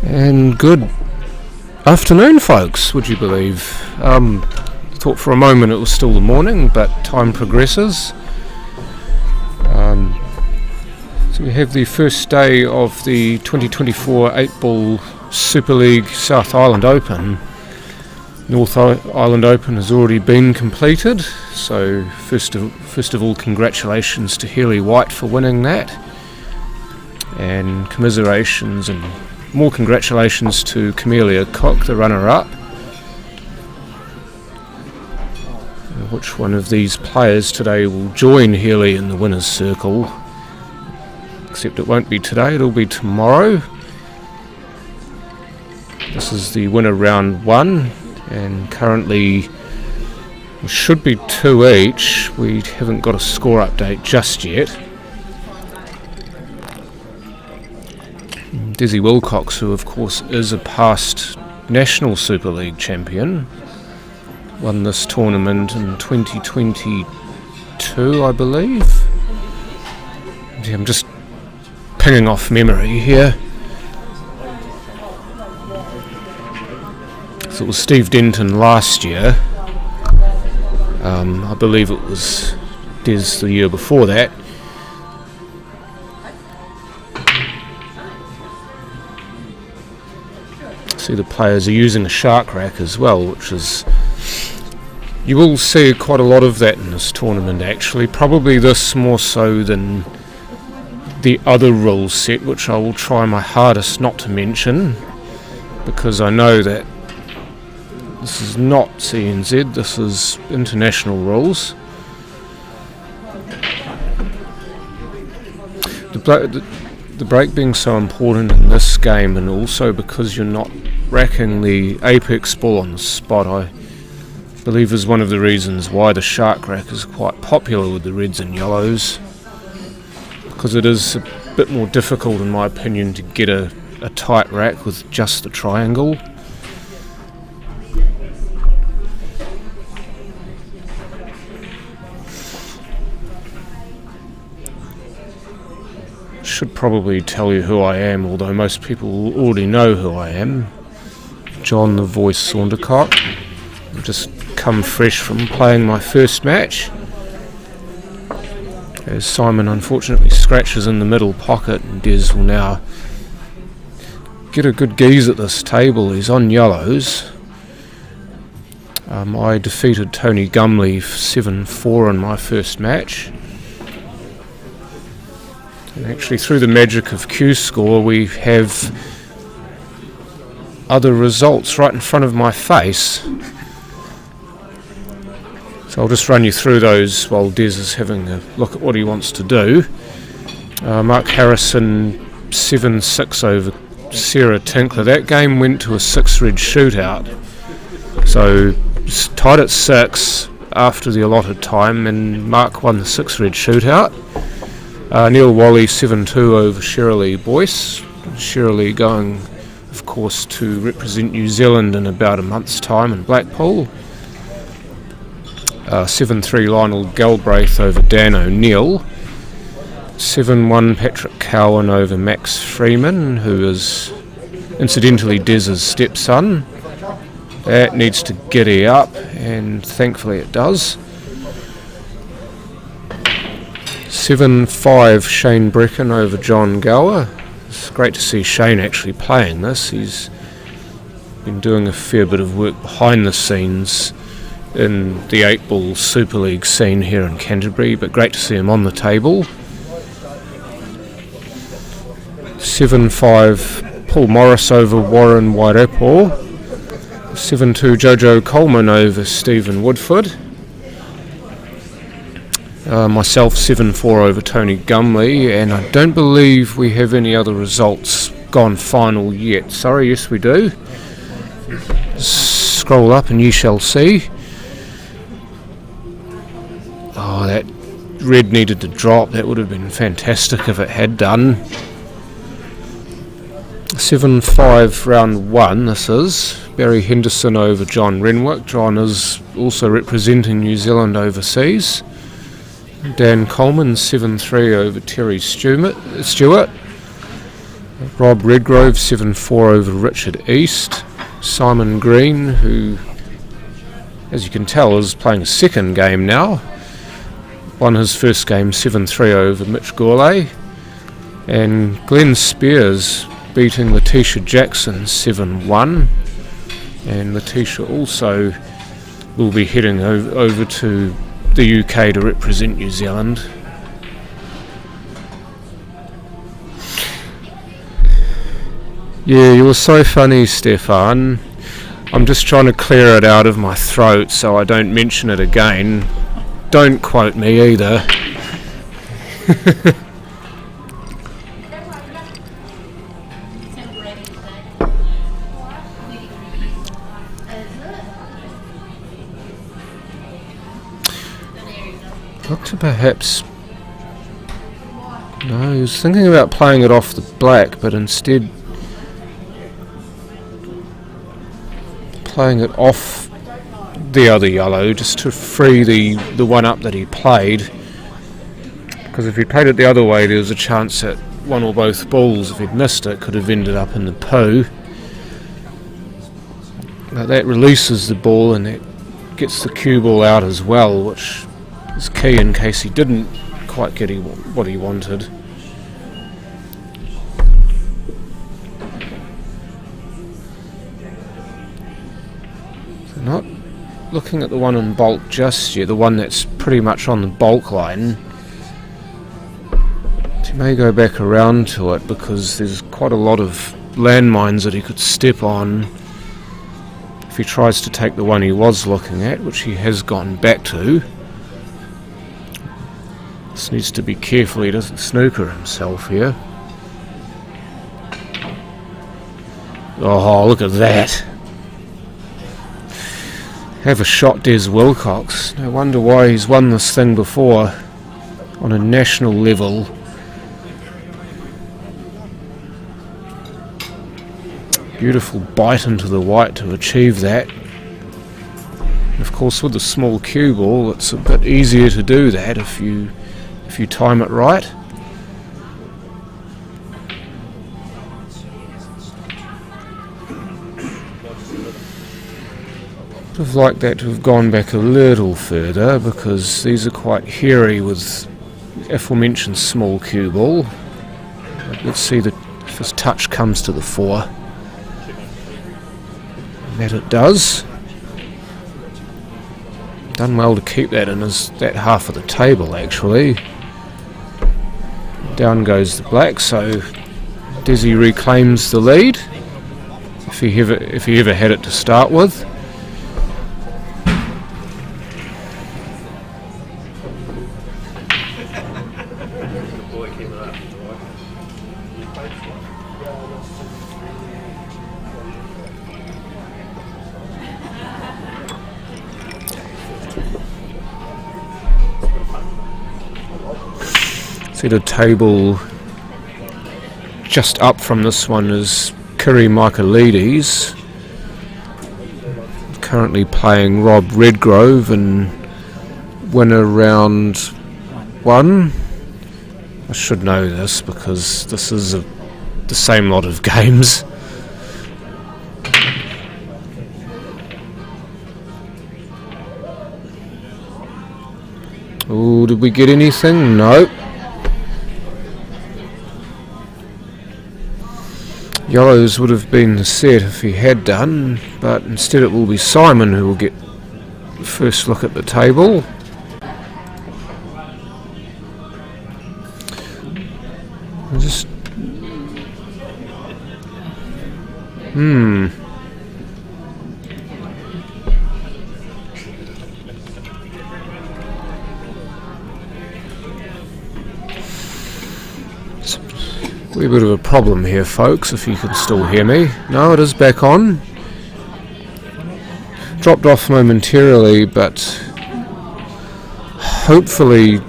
And good afternoon, folks, would you believe? Thought for a moment it was still the morning, but time progresses. So we have the first day of the 2024 8-ball Superleague South Island Open. North Island Open has already been completed, so first of all, congratulations to Healy White for winning that, and commiserations and more congratulations to Camellia Cook, the runner-up. Which one of these players today will join Healy in the winner's circle? Except it won't be today, it'll be tomorrow. This is the winner round 1, and currently it should be 2 each. We haven't got a score update just yet. Desi Wilcox, who of course is a past National Super League champion, won this tournament in 2022, I believe. Yeah, I'm just pinging off memory here. So it was Steve Denton last year. I believe it was Des the year before that. See, the players are using a shark rack as well, which is, you will see quite a lot of that in this tournament actually, probably this more so than the other rules set, which I will try my hardest not to mention, because I know that this is not CNZ, this is international rules. The break being so important in this game, and also because you're not racking the apex ball on the spot, I believe is one of the reasons why the shark rack is quite popular with the reds and yellows, because it is a bit more difficult in my opinion to get a tight rack with just the triangle. Should probably tell you who I am, although most people already know who I am. John the Voice Saundercock. I've just come fresh from playing my first match, as Simon unfortunately scratches in the middle pocket, and Des will now get a good geeze at this table. He's on yellows. I defeated Tony Gumley 7-4 in my first match. And actually, through the magic of Q-Score, we have other results right in front of my face. So I'll just run you through those while Des is having a look at what he wants to do. Mark Harrison 7-6 over Sarah Tinkler. That game went to a 6-red shootout. So it's tied at 6 after the allotted time, and Mark won the 6-red shootout. Neil Wally 7-2 over Shirley Boyce. Shirley going, of course, to represent New Zealand in about a month's time in Blackpool. 7-3 Lionel Galbraith over Dan O'Neill. 7-1 Patrick Cowan over Max Freeman, who is incidentally Des's stepson. That needs to giddy up, and thankfully it does. 7-5 Shane Brecken over John Gower. It's great to see Shane actually playing this. He's been doing a fair bit of work behind the scenes in the 8-ball Super League scene here in Canterbury, but great to see him on the table. 7-5 Paul Morris over Warren Wairepo. 7-2 Jojo Coleman over Stephen Woodford. Myself 7-4 over Tony Gumley, and I don't believe we have any other results gone final yet. Sorry, yes we do. Scroll up and you shall see. Oh, that red needed to drop. That would have been fantastic if it had done. 7-5 round 1 this is. Barry Henderson over John Renwick. John is also representing New Zealand overseas. Dan Coleman 7-3 over Terry Stewart. Rob Redgrove 7-4 over Richard East. Simon Green, who, as you can tell, is playing a second game now, won his first game 7-3 over Mitch Gourlay. And Glenn Spears beating Letitia Jackson 7-1. And Letitia also will be heading over to the UK to represent New Zealand. Yeah, you were so funny, Stefan. I'm just trying to clear it out of my throat so I don't mention it again. Don't quote me either. Look to perhaps... No, he was thinking about playing it off the black, but instead playing it off the other yellow just to free the one up that he played, because if he played it the other way there was a chance that one or both balls, if he'd missed it, could have ended up in the poo. But that releases the ball and that gets the cue ball out as well, which is key in case he didn't quite get what he wanted. Not looking at the one in bulk just yet, the one that's pretty much on the bulk line. He may go back around to it because there's quite a lot of landmines that he could step on if he tries to take the one he was looking at, which he has gone back to. This needs to be careful he doesn't snooker himself here. Oh, look at that. Have a shot, Des Wilcox. No wonder why he's won this thing before on a national level. Beautiful bite into the white to achieve that. And of course, with the small cue ball, it's a bit easier to do that if you time it right. Would have liked that to have gone back a little further because these are quite hairy with aforementioned small cue ball. Let's see if his touch comes to the fore. And that it does. Done well to keep that in that half of the table actually. Down goes the black, so Desi reclaims the lead if he ever had it to start with. See the table just up from this one is Kiri Michaelides, currently playing Rob Redgrove in winner round 1. I should know this because this is the same lot of games. Oh, did we get anything? No. Yellows would have been the set if he had done, but instead it will be Simon who will get the first look at the table. A bit of a problem here, folks, if you can still hear me. No, it is back on. Dropped off momentarily, but hopefully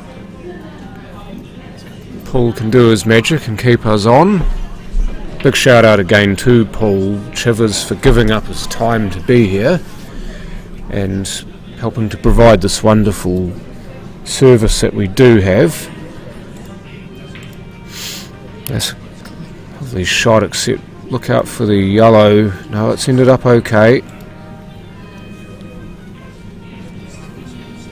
Paul can do his magic and keep us on. Big shout out again to Paul Chivers for giving up his time to be here and helping to provide this wonderful service that we do have. That's Lovely shot, except look out for the yellow. No, it's ended up okay.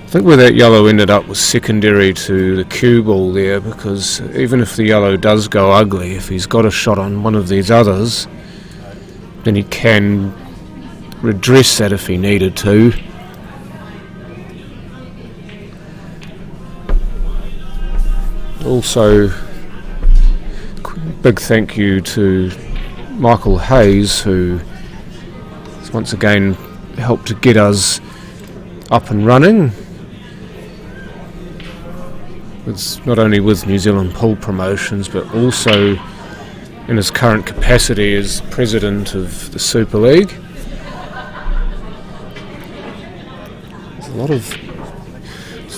I think where that yellow ended up was secondary to the cue ball there, because even if the yellow does go ugly, if he's got a shot on one of these others, then he can redress that if he needed to. Also, big thank you to Michael Hayes, who has once again helped to get us up and running. It's not only with New Zealand Pool Promotions, but also in his current capacity as president of the Superleague. There's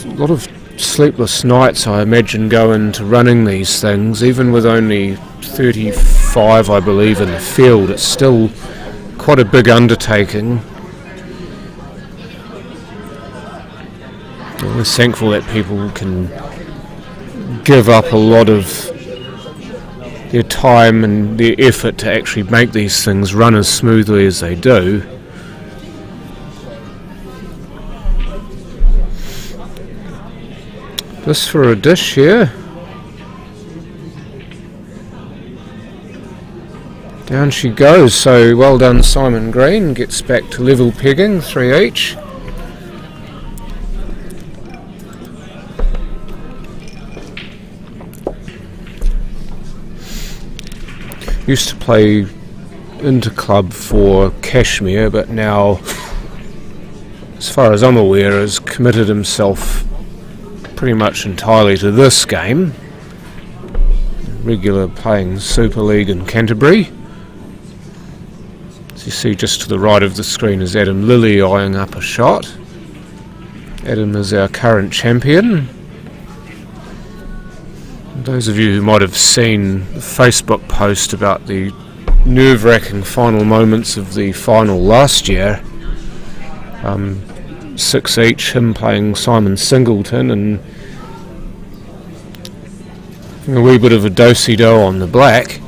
a lot of sleepless nights, I imagine, go into running these things. Even with only 35, I believe, in the field, it's still quite a big undertaking. I'm thankful that people can give up a lot of their time and their effort to actually make these things run as smoothly as they do. This for a dish here. Down she goes, so well done Simon Green, gets back to level pegging, 3 each. Used to play inter-club for Kashmir, but now, as far as I'm aware, has committed himself pretty much entirely to this game. Regular playing Super League in Canterbury. As you see just to the right of the screen is Adam Lilly eyeing up a shot. Adam is our current champion. Those of you who might have seen the Facebook post about the nerve-wracking final moments of the final last year, 6 each, him playing Simon Singleton and a wee bit of a do-si-do on the black.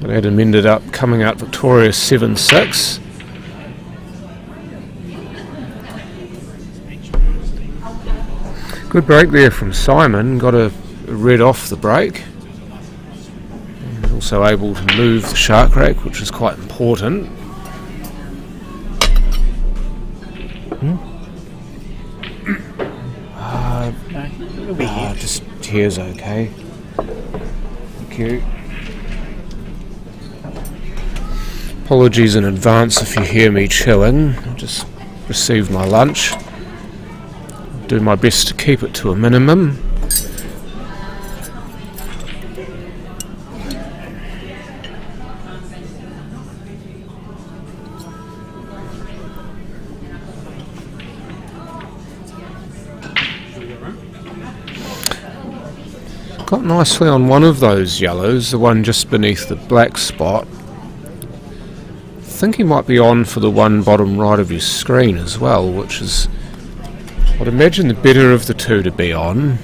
But Adam ended up coming out victorious 7-6. Good break there from Simon, got a red off the break. And also able to move the shark rack, which is quite important. Just here's okay. Thank you. Apologies in advance if you hear me chilling. I just received my lunch. Do my best to keep it to a minimum. Got nicely on one of those yellows, the one just beneath the black spot. I think he might be on for the one bottom right of your screen as well, which is, I'd imagine, the better of the two to be on.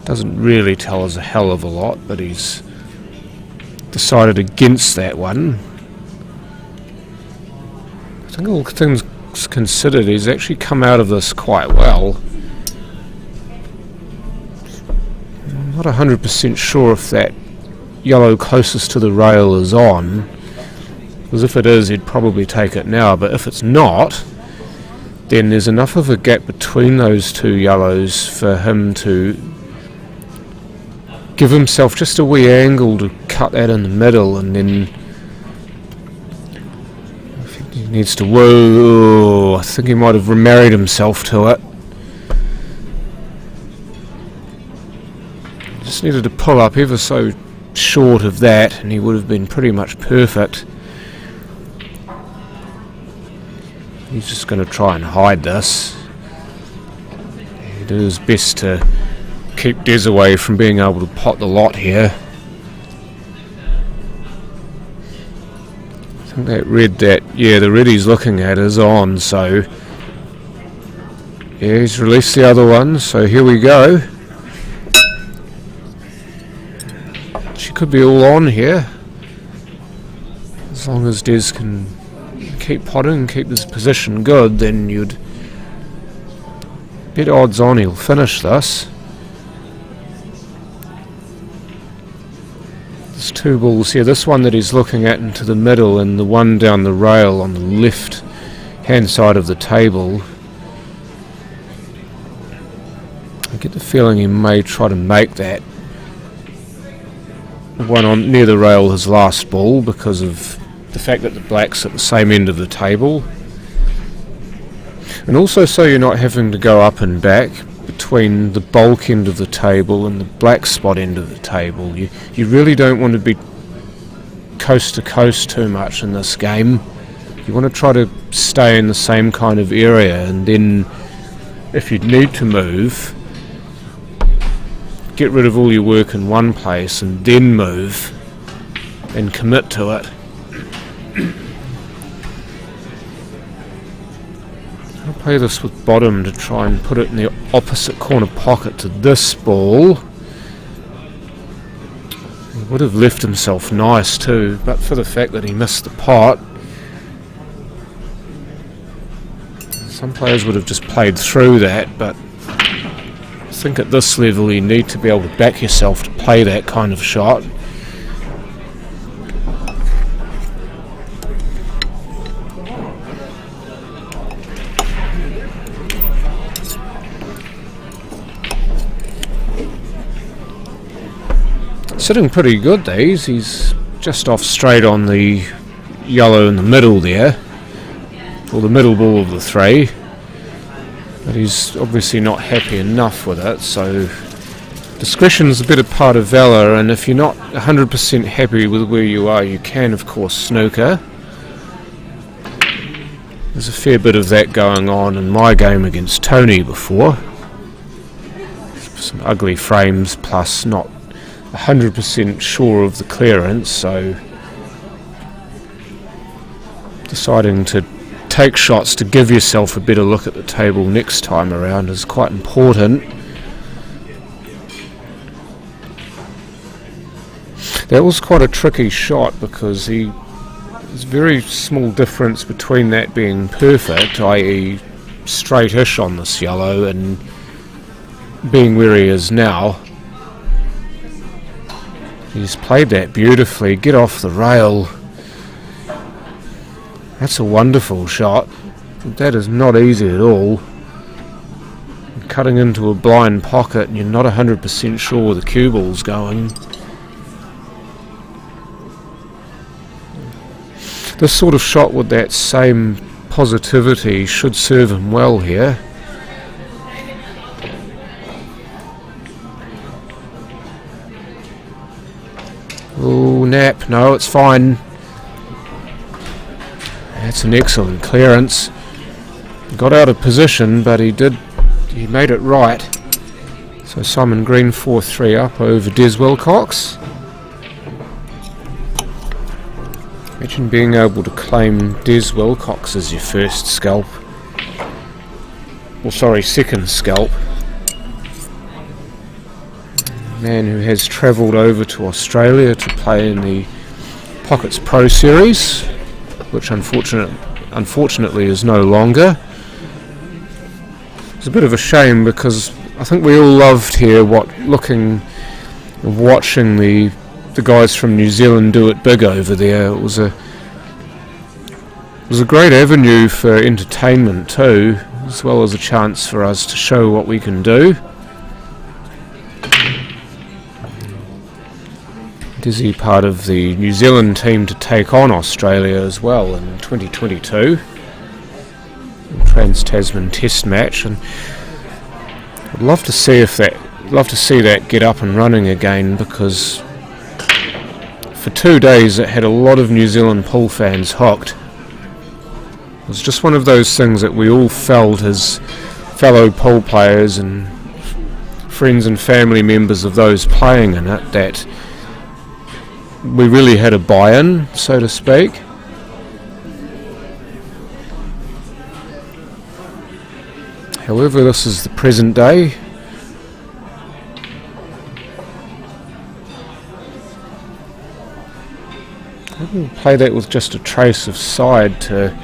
Doesn't really tell us a hell of a lot, but he's decided against that one. I think all things considered, he's actually come out of this quite well. I'm not 100% sure if that yellow closest to the rail is on, because if it is, he'd probably take it now, but if it's not, then there's enough of a gap between those two yellows for him to give himself just a wee angle to cut that in the middle, and then he needs to, whoa, I think he might have remarried himself to it. Just needed to pull up ever so short of that and he would have been pretty much perfect. He's just going to try and hide this. He did his best to keep Des away from being able to pot the lot here. I think that red, the red he's looking at is on, so yeah, he's released the other one, so here we go. She could be all on here. As long as Des can keep potting and keep his position good, then you'd bet odds on he'll finish this. There's two balls here. This one that he's looking at into the middle, and the one down the rail on the left hand side of the table. I get the feeling he may try to make that. The one on near the rail, his last ball, because of the fact that the black's at the same end of the table. And also so you're not having to go up and back between the bulk end of the table and the black spot end of the table. You really don't want to be coast to coast too much in this game. You want to try to stay in the same kind of area, and then if you need to move, get rid of all your work in one place and then move and commit to it. I'll play this with bottom to try and put it in the opposite corner pocket to this ball. He would have left himself nice too, but for the fact that he missed the pot. Some players would have just played through that, but I think at this level you need to be able to back yourself to play that kind of shot. Sitting pretty good, these. He's just off straight on the yellow in the middle there, or the middle ball of the three. But he's obviously not happy enough with it, so discretion's a better part of valour, and if you're not 100% happy with where you are, you can of course snooker. There's a fair bit of that going on in my game against Tony before. Some ugly frames, plus not 100% sure of the clearance, so deciding to take shots to give yourself a better look at the table next time around is quite important. That was quite a tricky shot because there's a very small difference between that being perfect, i.e. straight-ish on this yellow, and being where he is now. He's played that beautifully. Get off the rail. That's a wonderful shot. That is not easy at all. Cutting into a blind pocket and you're not 100% sure where the cue ball's going. This sort of shot with that same positivity should serve him well here. Oh, nap. No, it's fine. That's an excellent clearance. Got out of position, but he made it right. So Simon Green 4-3 up over Des Wilcox. Imagine being able to claim Des Wilcox as your first scalp. Well, sorry, second scalp. Man who has travelled over to Australia to play in the Pockets Pro Series, which unfortunately is no longer. It's a bit of a shame because I think we all loved here watching the guys from New Zealand do it big over there. It was a great avenue for entertainment too, as well as a chance for us to show what we can do. Dizzy part of the New Zealand team to take on Australia as well in 2022, Trans-Tasman Test match, and I'd love to see that get up and running again, because for 2 days it had a lot of New Zealand pool fans hooked. It was just one of those things that we all felt as fellow pool players and friends and family members of those playing in it, that we really had a buy-in, so to speak. However, this is the present day. Maybe we'll play that with just a trace of side to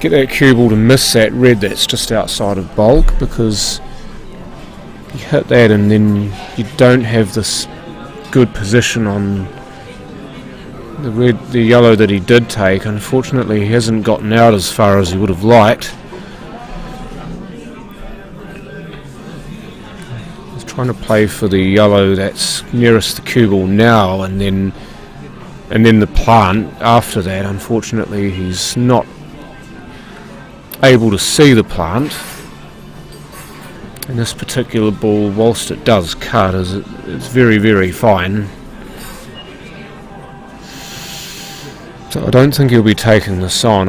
get that cue ball to miss that red that's just outside of bulk, because you hit that and then you don't have this good position on the yellow that he did take. Unfortunately, he hasn't gotten out as far as he would have liked. He's trying to play for the yellow that's nearest the cue ball now, and then the plant after that. Unfortunately, he's not able to see the plant. And this particular ball, whilst it does cut, it's very, very fine. So I don't think he'll be taking this on.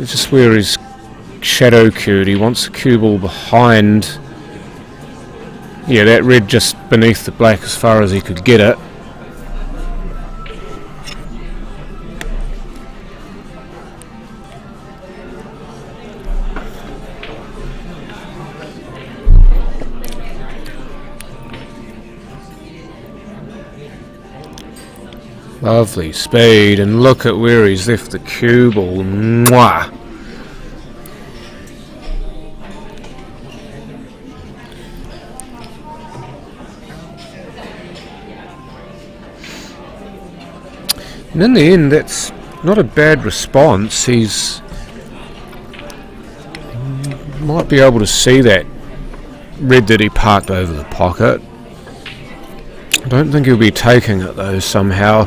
It's just where he's shadow cued. He wants the cue ball behind. Yeah, that red just beneath the black as far as he could get it. Lovely speed, and look at where he's left the cue ball. Mwah! And in the end, that's not a bad response. He's might be able to see that red that he parked over the pocket. I don't think he'll be taking it though somehow,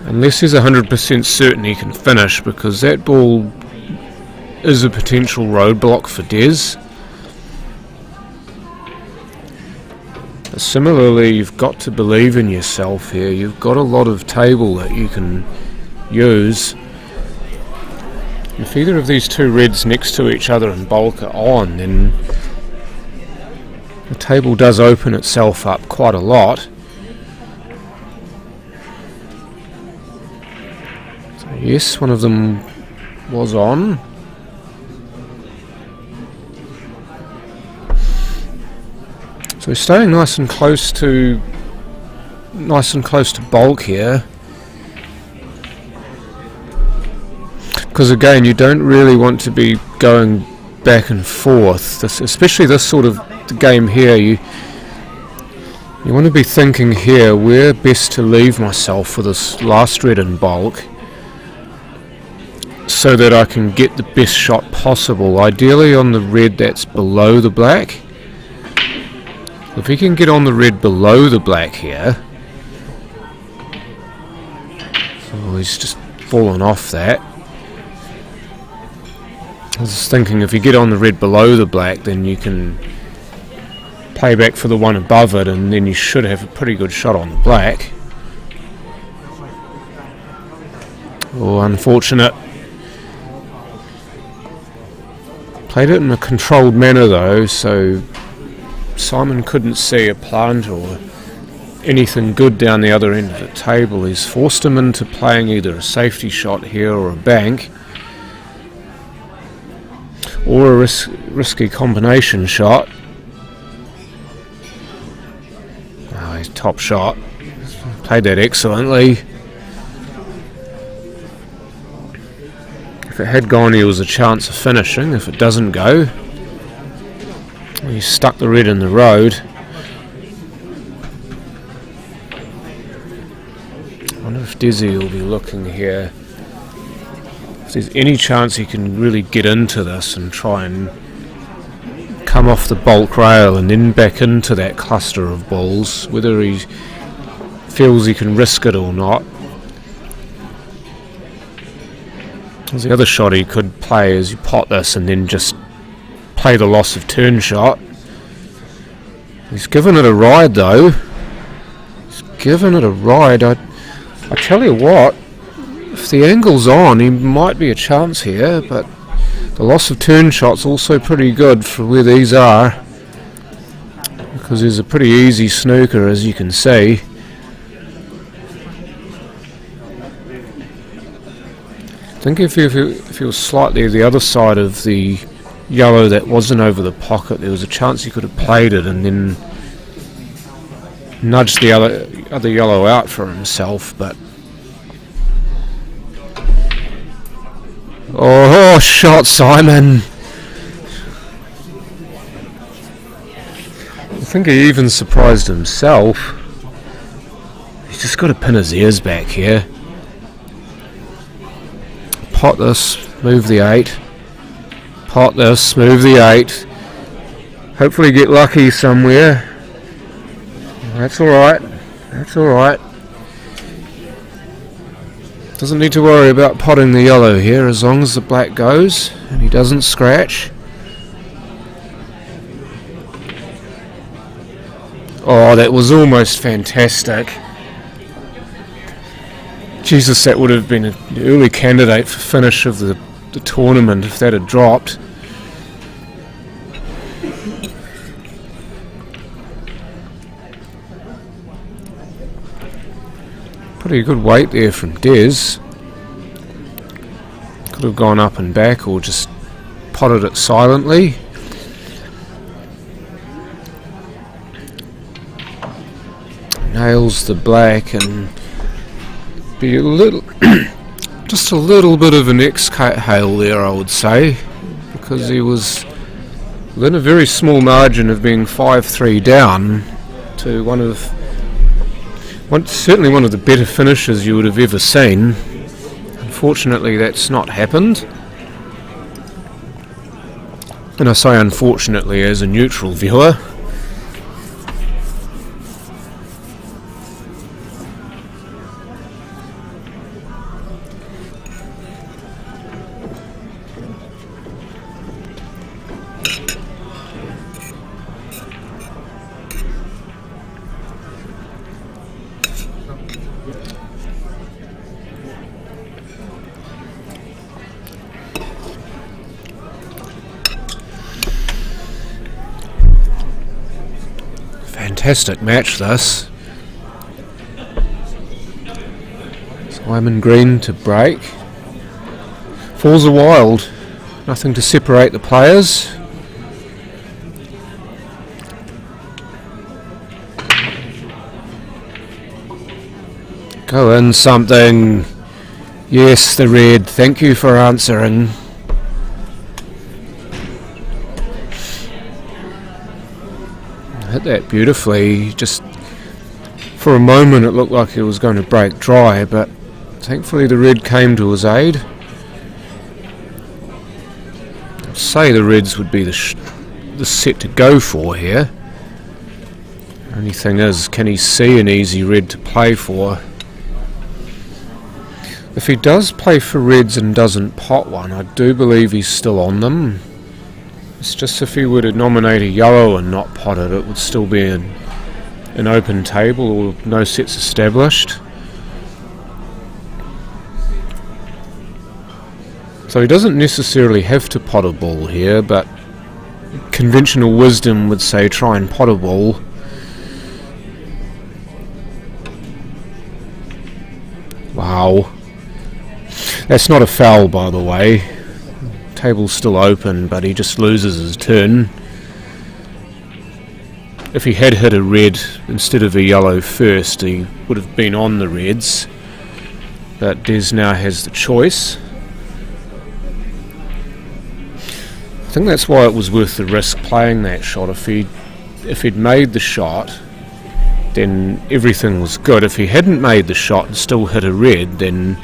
unless he's 100% certain he can finish, because that ball is a potential roadblock for Des. But similarly, you've got to believe in yourself here. You've got a lot of table that you can use. If either of these two reds next to each other in bulk are on, then the table does open itself up quite a lot. Yes, one of them was on. So we're staying nice and close to bulk here. Because again, you don't really want to be going back and forth, especially this sort of game here. You want to be thinking here, where best to leave myself for this last red in bulk, so that I can get the best shot possible, ideally on the red that's below the black. If he can get on the red below the black here. Oh, he's just fallen off that. I was thinking if you get on the red below the black, then you can play back for the one above it, and then you should have a pretty good shot on the black. Oh, unfortunate. Played it in a controlled manner though, so Simon couldn't see a plant or anything good down the other end of the table. He's forced him into playing either a safety shot here or a bank, or a risky combination shot. Oh, he's top shot. Played that excellently. If it had gone, he was a chance of finishing. If it doesn't go, he stuck the red in the road. I wonder if Desi will be looking here. If there's any chance he can really get into this and try and come off the bulk rail and then back into that cluster of balls, whether he feels he can risk it or not. The other shot he could play is you pot this and then just play the loss of turn shot. He's given it a ride though. He's given it a ride. I tell you what, if the angle's on, he might be a chance here, but the loss of turn shot's also pretty good for where these are, because there's a pretty easy snooker, as you can see. I think if he was slightly the other side of the yellow that wasn't over the pocket, there was a chance he could have played it and then nudged the other yellow out for himself, but Oh, shot, Simon. I think he even surprised himself. He's just got to pin his ears back here. Pot this, move the 8. Pot this, move the 8. Hopefully get lucky somewhere. That's alright. That's alright. Doesn't need to worry about potting the yellow here as long as the black goes and he doesn't scratch. Oh, that was almost fantastic. Jesus, that would have been an early candidate for finish of the tournament if that had dropped. Pretty good weight there from Des. Could have gone up and back or just potted it silently. Nails the black and be a little, just a little bit of an exhale there, I would say, because he was within a very small margin of being 5-3 down to certainly one of the better finishes you would have ever seen. Unfortunately, that's not happened. And I say unfortunately as a neutral viewer. Fantastic match this. Simon Green to break. Falls are wild. Nothing to separate the players. Go in something. Yes, the red. Thank you for answering. Hit that beautifully. Just for a moment it looked like it was going to break dry, but thankfully the red came to his aid. I'd say the reds would be the set to go for here. Only thing is, can he see an easy red to play for? If he does play for reds and doesn't pot one, I do believe he's still on them. It's just if he were to nominate a yellow and not pot it, it would still be an open table or no sets established. So he doesn't necessarily have to pot a ball here, but conventional wisdom would say try and pot a ball. Wow. That's not a foul, by the way. Table's still open, but he just loses his turn. If he had hit a red instead of a yellow first, he would have been on the reds. But Des now has the choice. I think that's why it was worth the risk playing that shot. If he'd made the shot, then everything was good. If he hadn't made the shot and still hit a red, then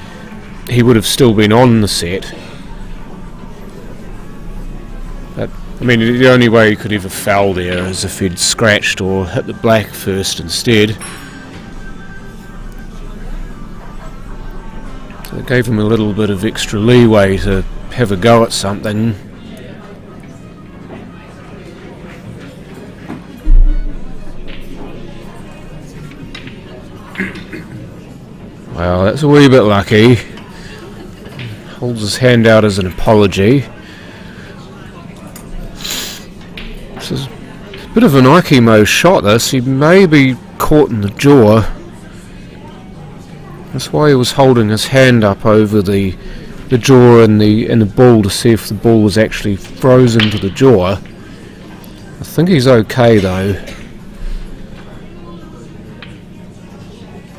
he would have still been on the set. But, I mean, the only way he could ever foul there is if he'd scratched or hit the black first instead. So it gave him a little bit of extra leeway to have a go at something. Well, that's a wee bit lucky. Holds his hand out as an apology. This is a bit of an Aikimo shot, this. He may be caught in the jaw. That's why he was holding his hand up over the jaw and the ball to see if the ball was actually frozen to the jaw. I think he's okay though.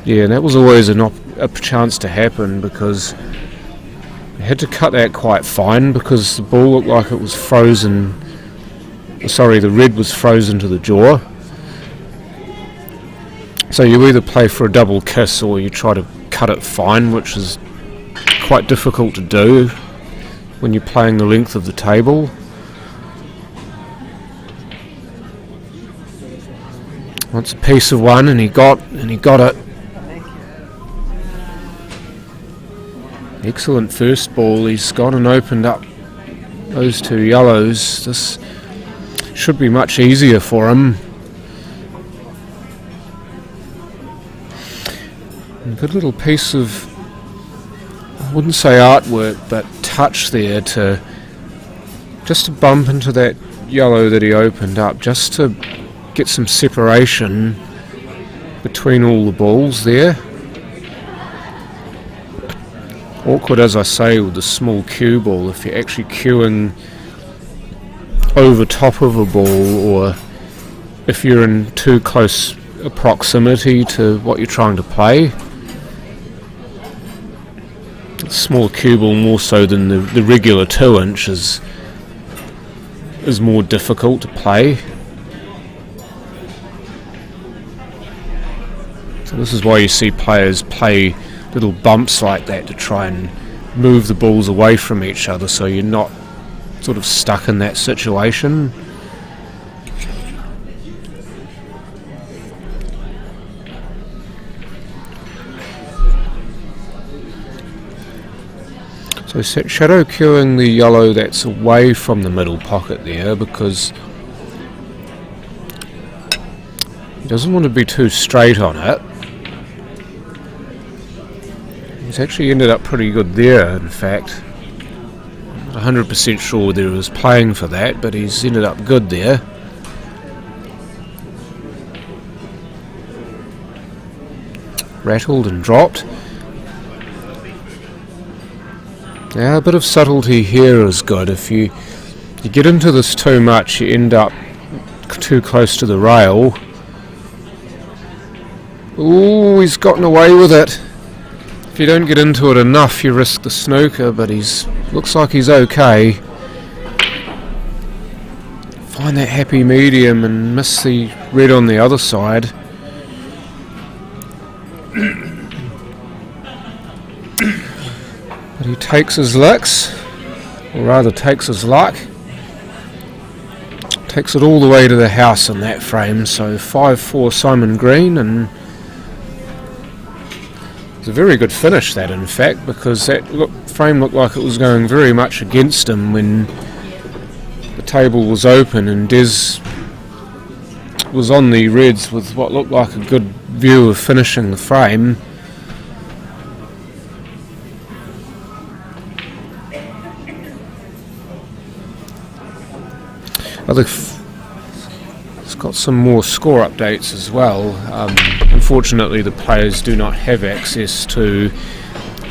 Yeah, and that was always a chance to happen, because I had to cut that quite fine because the ball looked like it was frozen. Sorry, the red was frozen to the jaw. So you either play for a double kiss or you try to cut it fine, which is quite difficult to do when you're playing the length of the table. Wants a piece of one, and he got it. Excellent first ball. He's gone and opened up those two yellows. This should be much easier for him. A good little piece of, I wouldn't say artwork, but touch there to bump into that yellow that he opened up, just to get some separation between all the balls there. Awkward, as I say, with the small cue ball. If you're actually cueing over top of a ball, or if you're in too close a proximity to what you're trying to play. Small cue ball, more so than the regular 2-inch, is more difficult to play. So this is why you see players play little bumps like that to try and move the balls away from each other, so you're not sort of stuck in that situation. So shadow cueing the yellow that's away from the middle pocket there, because he doesn't want to be too straight on it. He's actually ended up pretty good there, in fact. Not 100% sure whether he was playing for that, but he's ended up good there. Rattled and dropped. Now a bit of subtlety here is good. If you get into this too much, you end up too close to the rail. Ooh, he's gotten away with it. If you don't get into it enough, you risk the snooker, but looks like he's okay. Find that happy medium and miss the red on the other side. But he takes his licks, or rather takes his luck. Takes it all the way to the house in that frame, so 5-4 Simon Green, and it's a very good finish that, in fact, because that frame looked like it was going very much against him when the table was open and Des was on the reds with what looked like a good view of finishing the frame. It's got some more score updates as well. Unfortunately, the players do not have access to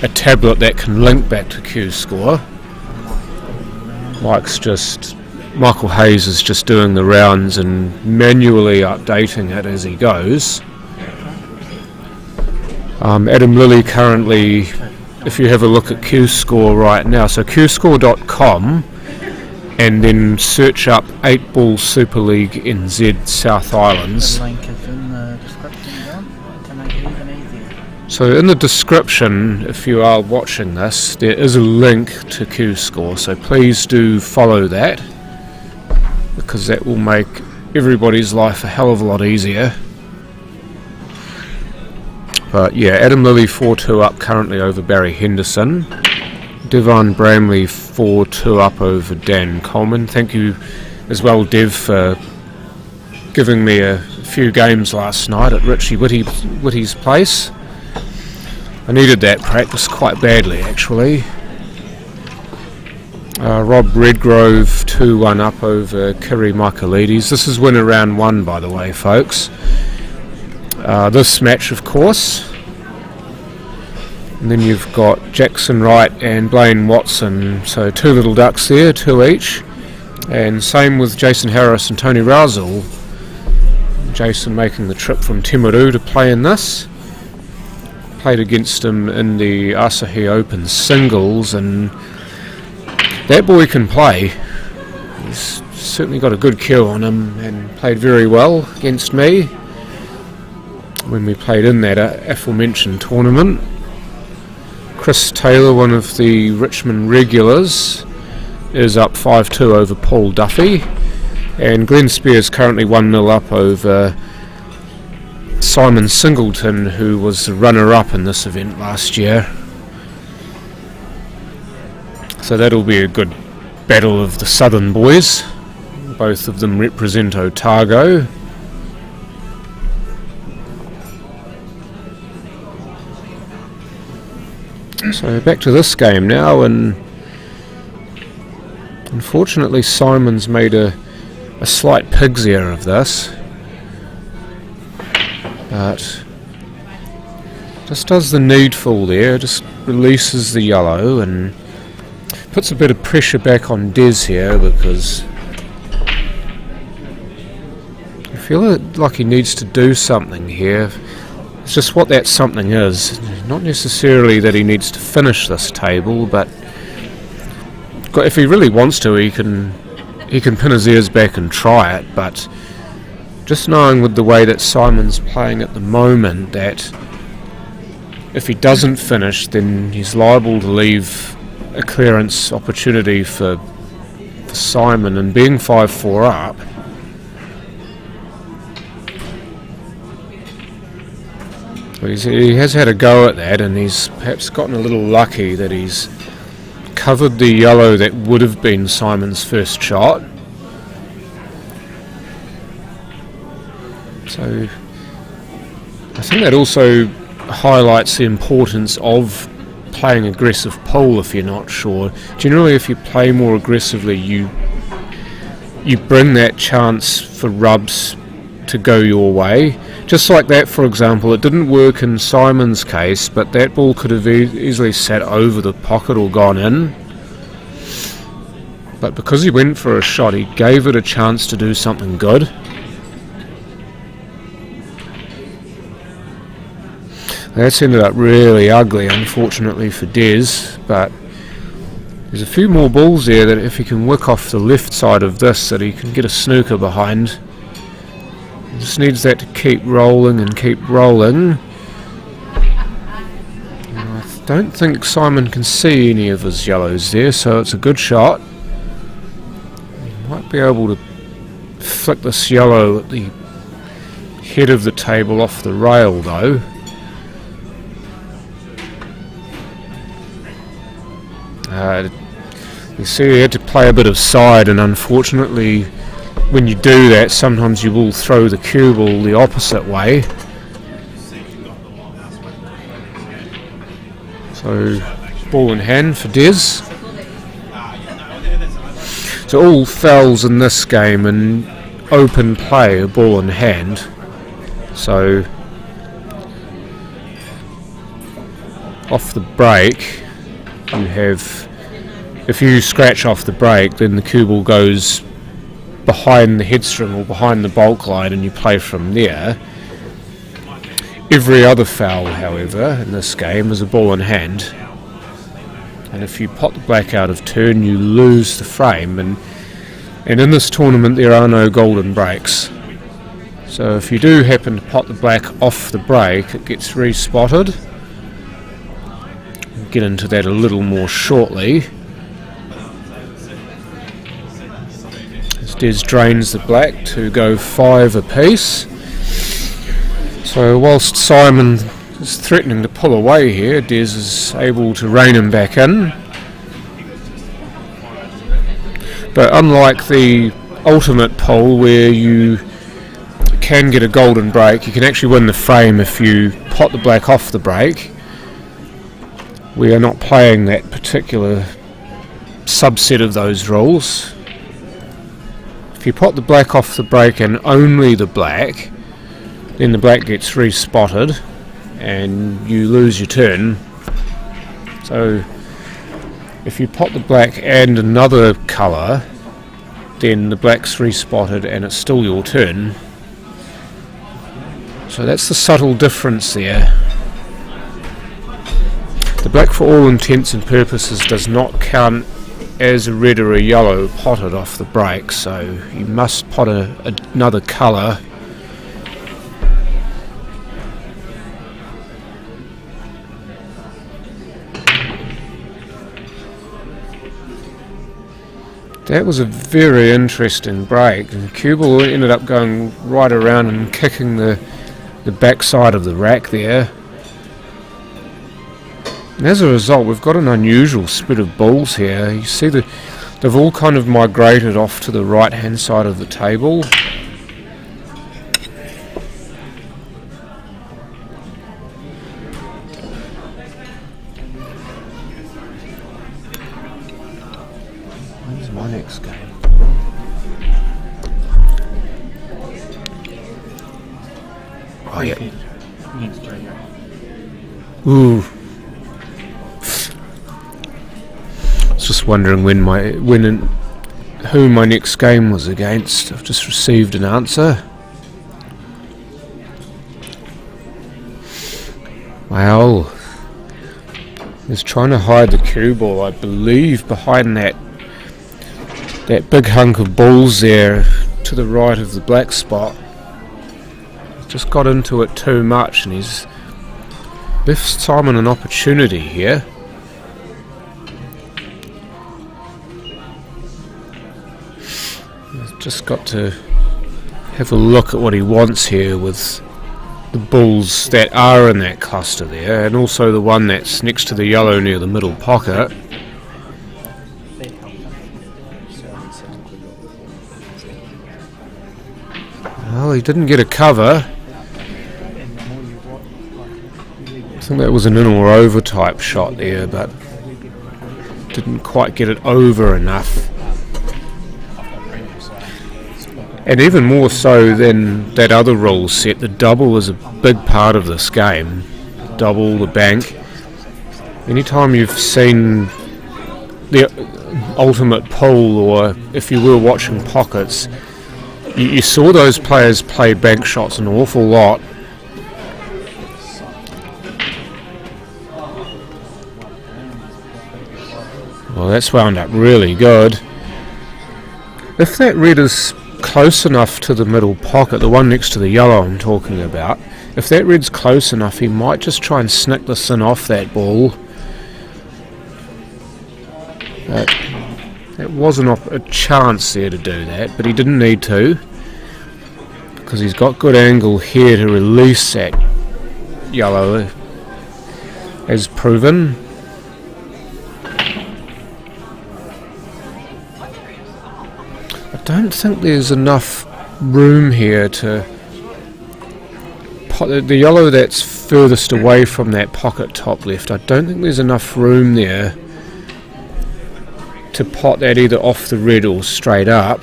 a tablet that can link back to Q-Score. Michael Hayes is just doing the rounds and manually updating it as he goes. Adam Lilly currently, if you have a look at Q-Score right now, so qscore.com, and then search up 8 Ball Superleague NZ South Islands. The link is in the description, John, to make it even easier. So in the description, if you are watching this, there is a link to Q-Score, so please do follow that, because that will make everybody's life a hell of a lot easier. But yeah, Adam Lilly 4-2 up currently over Barry Henderson. Devon Bramley 4-2 up over Dan Coleman. Thank you as well, Dev, for giving me a few games last night at Richie Whitty's place. I needed that practice quite badly, actually. Rob Redgrove 2-1 up over Kiri Michaelides. This is winner round 1, by the way, folks. This match, of course. And then you've got Jackson Wright and Blaine Watson, so 2 little ducks there, 2 each. And same with Jason Harris and Tony Rousel. Jason making the trip from Timaru to play in this. played against him in the Asahi Open singles, and that boy can play. He's certainly got a good cue on him and played very well against me when we played in that aforementioned tournament. Chris Taylor, one of the Richmond regulars, is up 5-2 over Paul Duffy, and Glenn Spears currently 1-0 up over Simon Singleton, who was the runner-up in this event last year. So that'll be a good battle of the southern boys. Both of them represent Otago. So back to this game now, and unfortunately Simon's made a slight pig's ear of this, but just does the needful there, just releases the yellow and puts a bit of pressure back on Des here, because I feel like he needs to do something here. It's just what that something is. Not necessarily that he needs to finish this table, but if he really wants to, he can pin his ears back and try it. But just knowing with the way that Simon's playing at the moment, that if he doesn't finish, then he's liable to leave a clearance opportunity for Simon, and being 5-4 up, he has had a go at that, and he's perhaps gotten a little lucky that he's covered the yellow that would have been Simon's first shot. So I think that also highlights the importance of playing aggressive pool if you're not sure. Generally, if you play more aggressively, you bring that chance for rubs to go your way. Just like that, for example, it didn't work in Simon's case, but that ball could have easily sat over the pocket or gone in. But because he went for a shot, he gave it a chance to do something good. That's ended up really ugly, unfortunately for Des, but there's a few more balls there that if he can work off the left side of this, that he can get a snooker behind. He just needs that to keep rolling and keep rolling. I don't think Simon can see any of his yellows there, so it's a good shot. He might be able to flick this yellow at the head of the table off the rail though. You see he had to play a bit of side, and unfortunately when you do that sometimes you will throw the cue ball the opposite way. So ball in hand for Des. So all fouls in this game and open play, a ball in hand. So off the break you have, if you scratch off the break, then the cue ball goes behind the headstring or behind the bulk line and you play from there. Every other foul, however, in this game is a ball in hand, and if you pot the black out of turn you lose the frame, and in this tournament there are no golden breaks. So if you do happen to pot the black off the break, it gets re-spotted. We'll get into that a little more shortly. As Des drains the black to go 5 apiece. So whilst Simon is threatening to pull away here, Des is able to rein him back in. But unlike the ultimate pull where you can get a golden break, you can actually win the frame if you pot the black off the break. We are not playing that particular subset of those rules. If you pot the black off the break and only the black, then the black gets re-spotted and you lose your turn. So if you pot the black and another colour, then the black's re-spotted and it's still your turn. So that's the subtle difference there. The black, for all intents and purposes, does not count as a red or a yellow potted off the break, so you must pot another colour. That was a very interesting break, and the cue ball ended up going right around and kicking the backside of the rack there. And as a result, we've got an unusual spread of balls here. You see that they've all kind of migrated off to the right hand side of the table. When's my next game? Oh yeah. Ooh. Just wondering who my next game was against. I've just received an answer. Well, he's trying to hide the cue ball, I believe, behind that big hunk of balls there to the right of the black spot. He's just got into it too much, and he's left Simon an opportunity here. Just got to have a look at what he wants here with the balls that are in that cluster there, and also the one that's next to the yellow near the middle pocket. Well, he didn't get a cover. I think that was an in or over type shot there, but didn't quite get it over enough. And even more so than that other rule set, the double is a big part of this game. The double, the bank. Anytime you've seen the ultimate pool, or if you were watching pockets, you saw those players play bank shots an awful lot. Well, that's wound up really good. If that red is close enough to the middle pocket, the one next to the yellow I'm talking about, if that red's close enough, he might just try and snick the sin off that ball. There wasn't a chance there to do that, but he didn't need to, because he's got good angle here to release that yellow, as proven. I don't think there's enough room here to pot the yellow that's furthest away from that pocket top left. I don't think there's enough room there to pot that either off the red or straight up.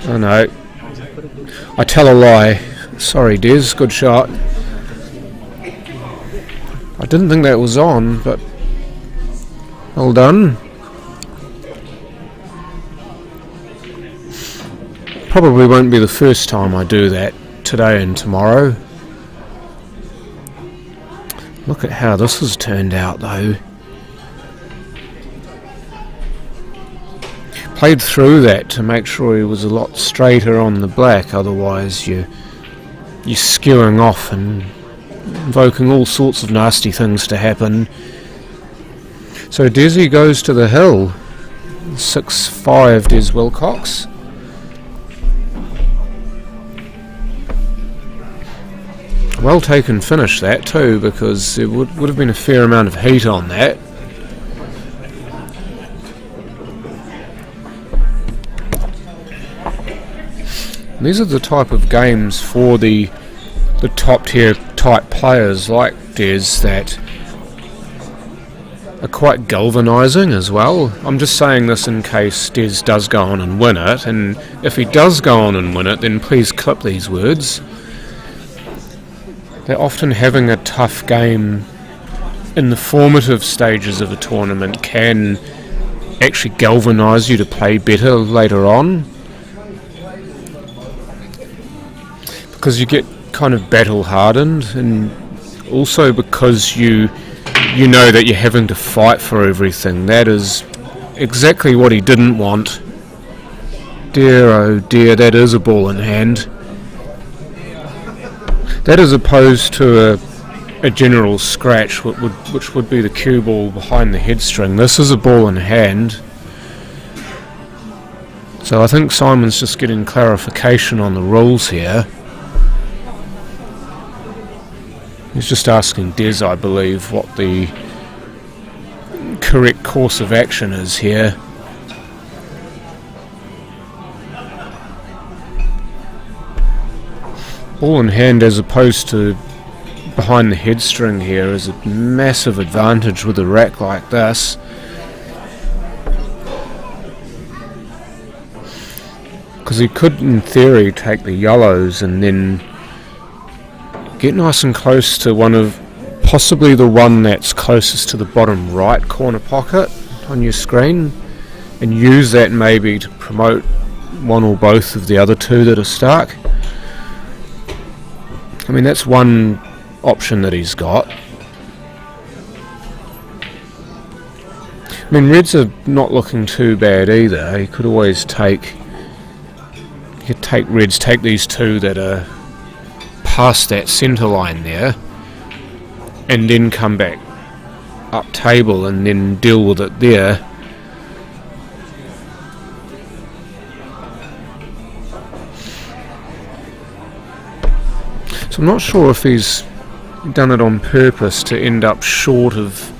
Oh no, I tell a lie. Sorry Des, good shot. I didn't think that was on, but well done. Probably won't be the first time I do that today and tomorrow. Look at how this has turned out though. Played through that to make sure he was a lot straighter on the black, otherwise you're skewing off and invoking all sorts of nasty things to happen. So Desi goes to the hill. 6-5 Des Wilcox. Well taken finish that too, because there would have been a fair amount of heat on that. These are the type of games for the top tier type players like Des that are quite galvanising as well. I'm just saying this in case Des does go on and win it, and if he does go on and win it, then please clip these words. They're often having a tough game in the formative stages of a tournament can actually galvanise you to play better later on, because you get kind of battle hardened, and also because you know that you're having to fight for everything. That is exactly what he didn't want. Dear, oh dear, that is a ball in hand. That is opposed to a general scratch, which would be the cue ball behind the headstring. This is a ball in hand. So I think Simon's just getting clarification on the rules here. He's just asking Des, I believe, what the correct course of action is here. Ball in hand as opposed to behind the headstring here is a massive advantage with a rack like this. Because he could, in theory, take the yellows and then get nice and close to possibly the one that's closest to the bottom right corner pocket on your screen, and use that maybe to promote one or both of the other two that are stuck. I mean, that's one option that he's got. I mean, reds are not looking too bad either. He could always take reds, take these two that are past that centre line there, and then come back up table and then deal with it there. So I'm not sure if he's done it on purpose to end up short of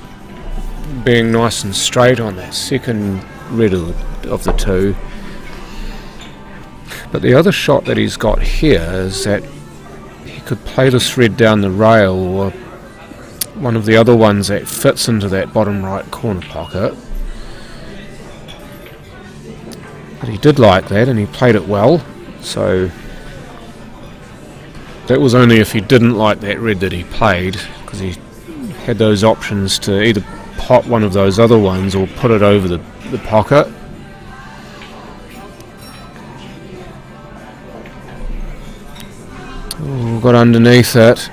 being nice and straight on that second red of the two. But the other shot that he's got here is that he could play this red down the rail, or one of the other ones that fits into that bottom right corner pocket. But he did like that and he played it well, so that was only if he didn't like that red that he played, because he had those options to either pop one of those other ones or put it over the pocket. Oh, got underneath it.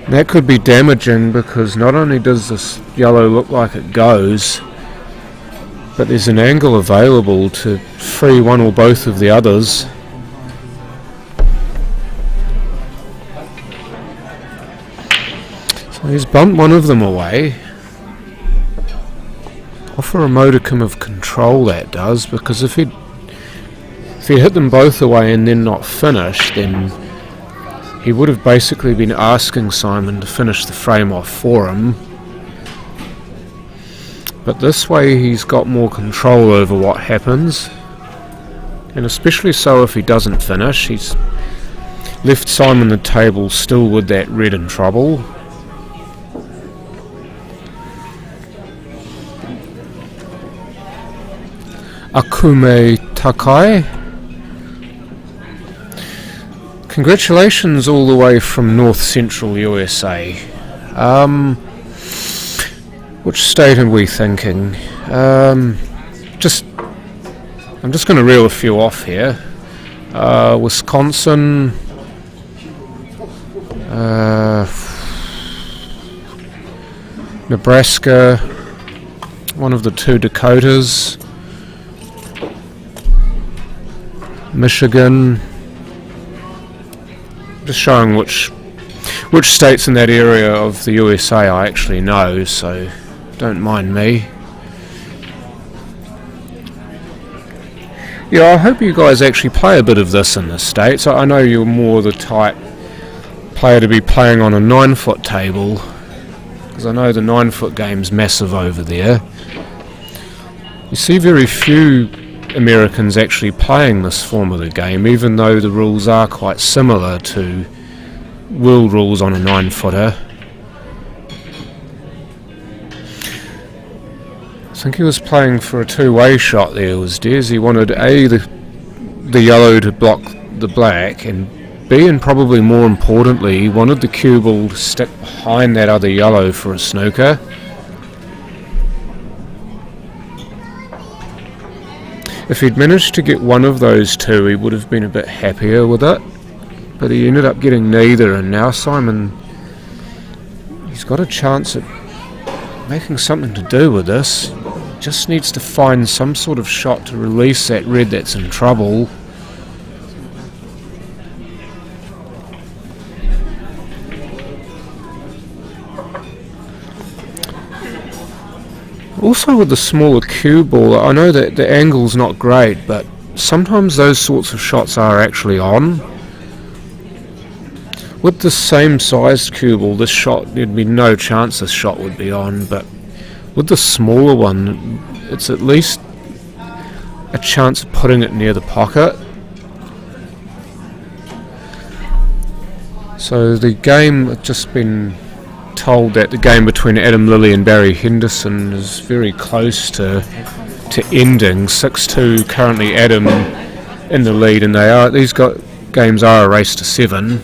And that could be damaging, because not only does this yellow look like it goes, but there's an angle available to free one or both of the others. So he's bumped one of them away. Offer a modicum of control, that does, because if he hit them both away and then not finish, then he would have basically been asking Simon to finish the frame off for him. But this way he's got more control over what happens, and especially so if he doesn't finish. He's left Simon the table still with that red in trouble. Akume Takai. Congratulations all the way from North Central USA. Which state are we thinking? I'm just going to reel a few off here. Wisconsin, Nebraska, one of the two Dakotas, Michigan. Just showing which states in that area of the USA I actually know, so don't mind me. Yeah, I hope you guys actually play a bit of this in the States. I know you're more the type player to be playing on a 9-foot table, because I know the 9-foot game's massive over there. You see very few Americans actually playing this form of the game, even though the rules are quite similar to world rules on a 9-footer. I think he was playing for a two-way shot there, was Des. He wanted A, the yellow to block the black, and B, and probably more importantly, he wanted the cue ball to stick behind that other yellow for a snooker. If he'd managed to get one of those two, he would have been a bit happier with it, but he ended up getting neither, and now Simon He's got a chance at making something to do with this. Just needs to find some sort of shot to release that red that's in trouble. Also with the smaller cue ball, I know that the angle's not great, but sometimes those sorts of shots are actually on. With the same sized cue ball, this shot, there'd be no chance this shot would be on, but with the smaller one, it's at least a chance of putting it near the pocket. So the game, I've just been told that the game between Adam Lilly and Barry Henderson is very close to ending. 6-2, currently Adam in the lead, and these games are a race to 7.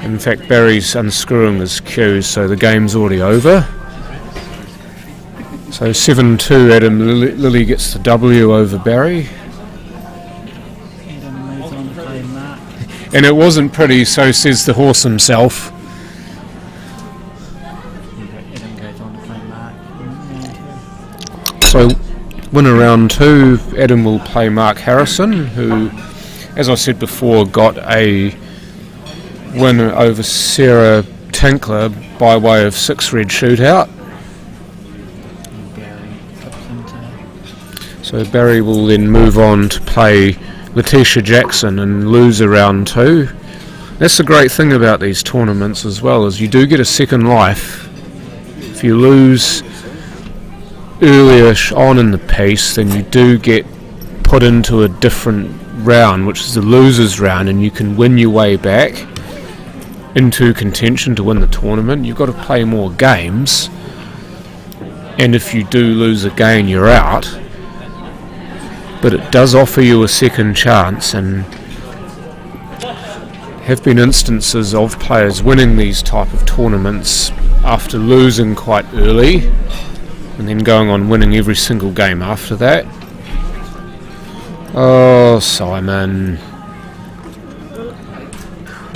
In fact, Barry's unscrewing his cues, so the game's already over. So 7-2, Adam Lilly gets the W over Barry. And it wasn't pretty, so says the horse himself. So, winner round 2, Adam will play Mark Harrison, who, as I said before, got a win over Sarah Tinkler by way of 6-red shootout. So Barry will then move on to play Letitia Jackson and lose round 2. That's the great thing about these tournaments as well, is you do get a second life. If you lose earlier on in the piece, then you do get put into a different round, which is the losers round, and you can win your way back into contention to win the tournament. You've got to play more games, and if you do lose again, you're out. But it does offer you a second chance, and have been instances of players winning these type of tournaments after losing quite early and then going on winning every single game after that. Oh, Simon.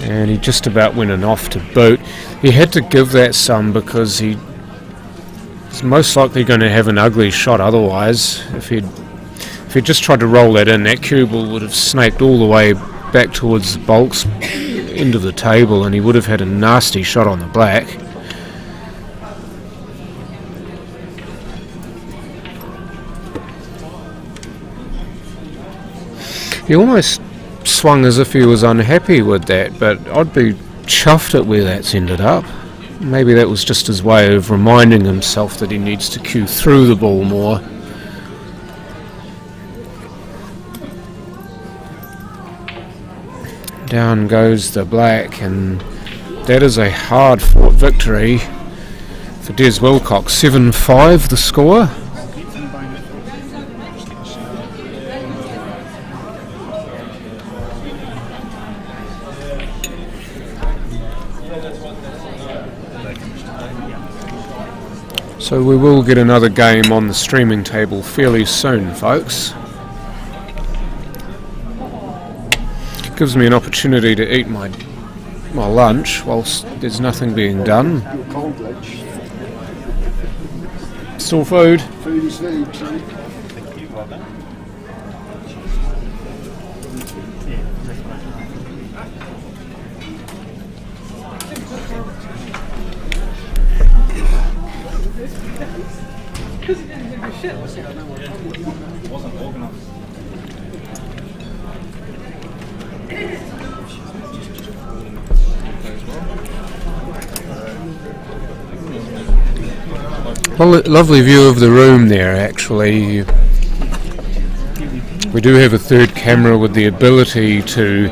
And he just about went an off to boot. He had to give that some because he's most likely going to have an ugly shot otherwise. If he'd just tried to roll that in, that cue ball would have snaked all the way back towards the bulks end of the table, and he would have had a nasty shot on the black. He almost swung as if he was unhappy with that, but I'd be chuffed at where that's ended up. Maybe that was just his way of reminding himself that he needs to cue through the ball more. Down goes the black, and that is a hard-fought victory for Des Wilcox. 7-5 the score. So we will get another game on the streaming table fairly soon, folks. Gives me an opportunity to eat my lunch whilst there's nothing being done. Still food? Food is food, so. Because he didn't give a shit. It wasn't organised. Well, lovely view of the room there, actually. We do have a third camera with the ability to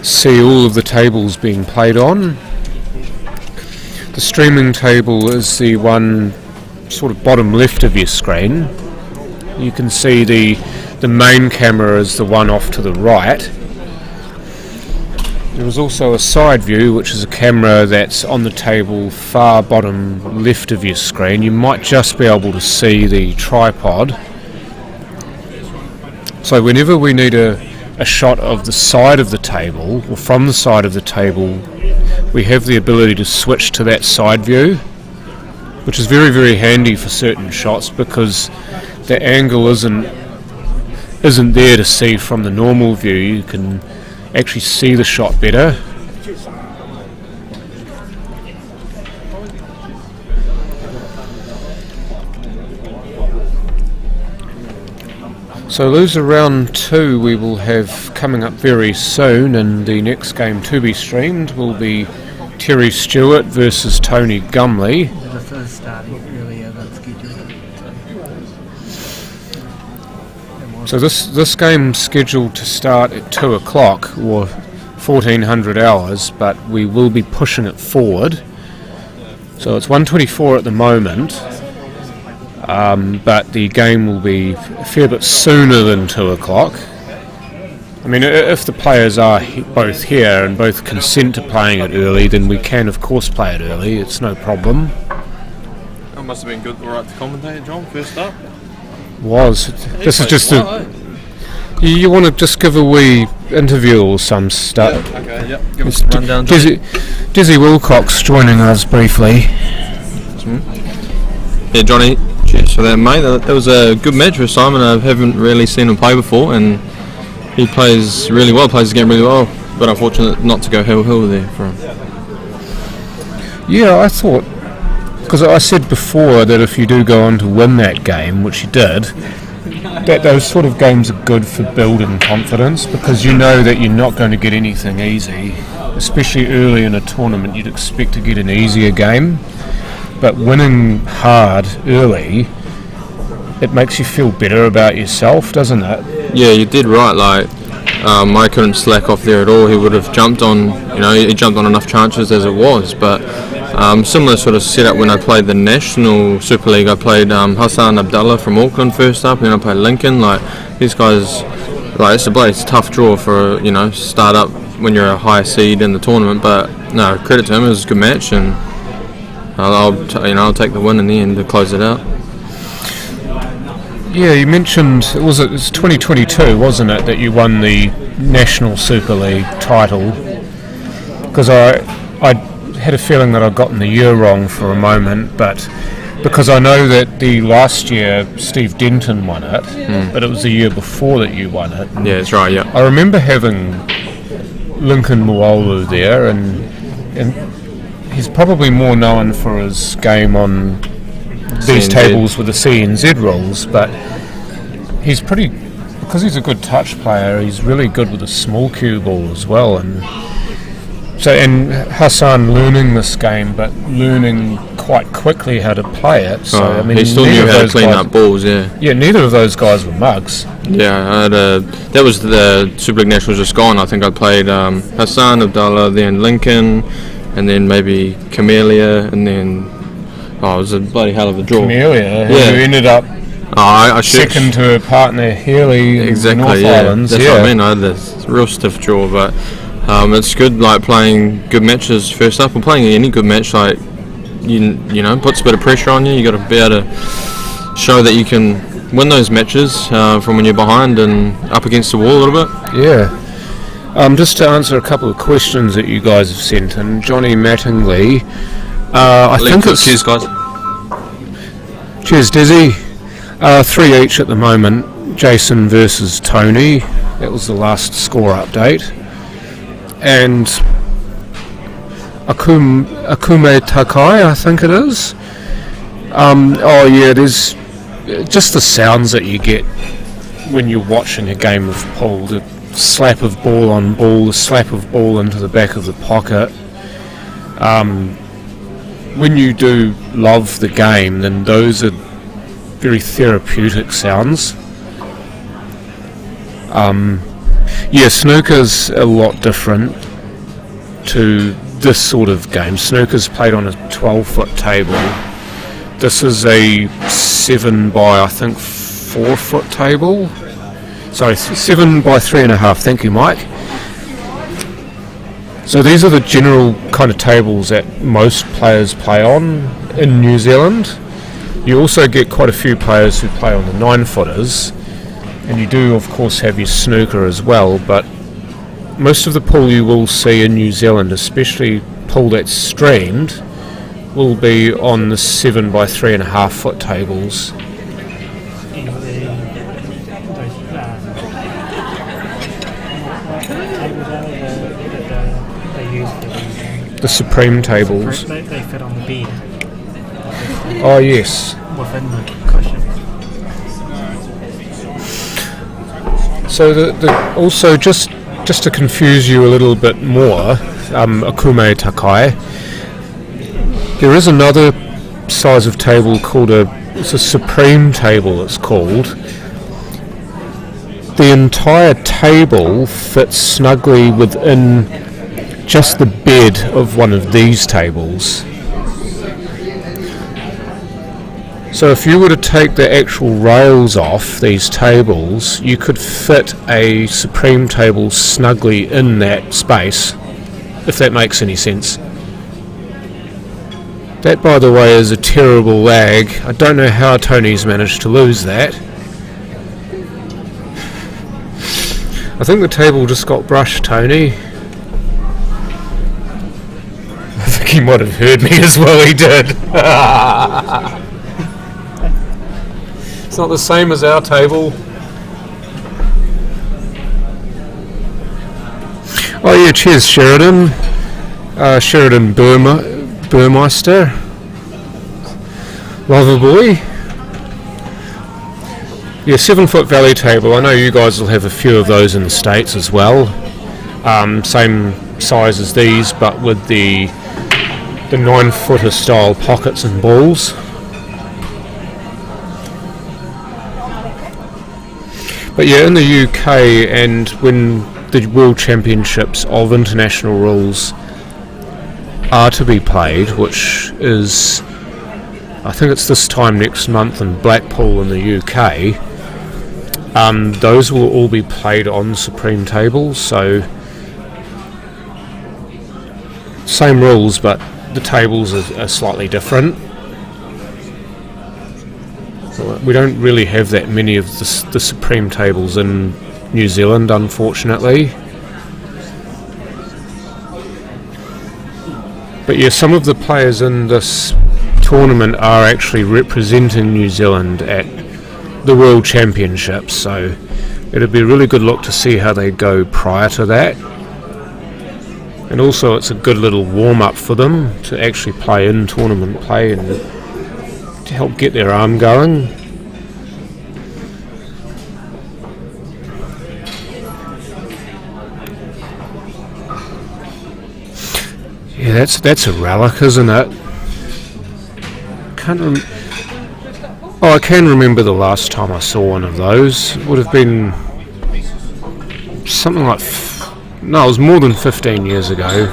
see all of the tables being played on. The streaming table is the one sort of bottom left of your screen. You can see the main camera is the one off to the right. There is also a side view, which is a camera that's on the table far bottom left of your screen. You might just be able to see the tripod. So whenever we need a a shot of the side of the table, or from the side of the table, we have the ability to switch to that side view, which is very, very handy for certain shots because the angle isn't there to see from the normal view. You can actually see the shot better. So loser round 2 we will have coming up very soon, and the next game to be streamed will be Terry Stewart versus Tony Gumley. This is starting earlier than scheduled. So this game's scheduled to start at 2 o'clock or 1400 hours, but we will be pushing it forward. So it's 1:24 at the moment. But the game will be a fair bit sooner than 2 o'clock. I mean, if the players are both here and both consent to playing it early, then we can of course play it early, it's no problem. That must have been good, alright to commentate, John, first up. This is just you want to just give a wee interview or some stuff. Yeah, okay, yep. Give us a rundown. Dizzy Wilcox joining us briefly. Yeah, Johnny, cheers for that, mate. That was a good match for Simon. I haven't really seen him play before, and he plays really well, plays the game really well, but unfortunate not to go hill there for him. Yeah, I thought, because I said before that if you do go on to win that game, which you did, that those sort of games are good for building confidence, because you know that you're not going to get anything easy, especially early in a tournament. You'd expect to get an easier game, but winning hard early, it makes you feel better about yourself, doesn't it? Yeah, you did right. Like, I couldn't slack off there at all. He would have jumped on, he jumped on enough chances as it was. But similar sort of setup when I played the National Super League. I played Hassan Abdallah from Auckland first up, and then I played Lincoln. Like, these guys, like, it's a tough draw for start up when you're a high seed in the tournament. But no, credit to him. It was a good match, and I'll take the win in the end to close it out. Yeah, you mentioned it was 2022, wasn't it, that you won the National Super League title? Because I had a feeling that I'd gotten the year wrong for a moment, but because I know that the last year Steve Denton won it, but it was the year before that you won it. Yeah, that's right. Yeah. I remember having Lincoln Muolu there, and he's probably more known for his game on these tables with the CNZ rules, but because he's a good touch player, he's really good with a small cue ball as well, and Hassan learning this game, but learning quite quickly how to play it. So he still knew how to clean up balls. Yeah, neither of those guys were mugs. Yeah, that was the Super League Nationals just gone. I think I played Hassan Abdallah, then Lincoln, and then maybe Camellia, and then it was a bloody hell of a draw. Camellia, who ended up I second to her partner Healy in the North Islands. That's what I mean. I had this real stiff draw, but it's good, like, playing good matches first up, or playing any good match. Like, puts a bit of pressure on you. You got to be able to show that you can win those matches from when you're behind and up against the wall a little bit. Yeah. Just to answer a couple of questions that you guys have sent in, Johnny Mattingly. I think it's... Cheers, guys. Cheers, Dizzy. 3 each at the moment. Jason versus Tony. That was the last score update. And Akume Takai, I think it is. There's just the sounds that you get when you're watching a game of pool. The slap of ball on ball, the slap of ball into the back of the pocket. When you do love the game, then those are very therapeutic sounds. Snooker's a lot different to this sort of game. Snooker's played on a 12-foot table. This is a 7 by, I think, 4-foot table. Sorry, 7 by 3.5. Thank you, Mike. So these are the general kind of tables that most players play on in New Zealand. You also get quite a few players who play on the 9-footers, And you do, of course, have your snooker as well, but most of the pool you will see in New Zealand, especially pool that's streamed, will be on the 7 by 3.5 foot tables. The Supreme tables. They fit on the bed. Oh yes. Within the cushion. So also just to confuse you a little bit more, Akume Takai, there is another size of table called it's a Supreme table it's called. The entire table fits snugly within just the bed of one of these tables. So if you were to take the actual rails off these tables, you could fit a Supreme table snugly in that space, if that makes any sense. That, by the way, is a terrible lag. I don't know how Tony's managed to lose that. I think the table just got brushed, Tony. I think he might have heard me as well, he did. It's not the same as our table. Oh yeah, cheers Sheridan. Sheridan Burmeister. Lover boy. Yeah, 7 foot valley table. I know you guys will have a few of those in the States as well. Same size as these, but with the 9 footer style pockets and balls. But yeah, in the UK, and when the World Championships of international rules are to be played, which is, I think it's this time next month in Blackpool in the UK, those will all be played on Supreme tables, so same rules, but the tables are slightly different. We don't really have that many of the Supreme tables in New Zealand, unfortunately. But yeah, some of the players in this tournament are actually representing New Zealand at the World Championships, so it'll be a really good look to see how they go prior to that. And also it's a good little warm-up for them to actually play in tournament play and to help get their arm going. Yeah, that's a relic, isn't it? I can remember the last time I saw one of those. It would have been something like no, it was more than 15 years ago.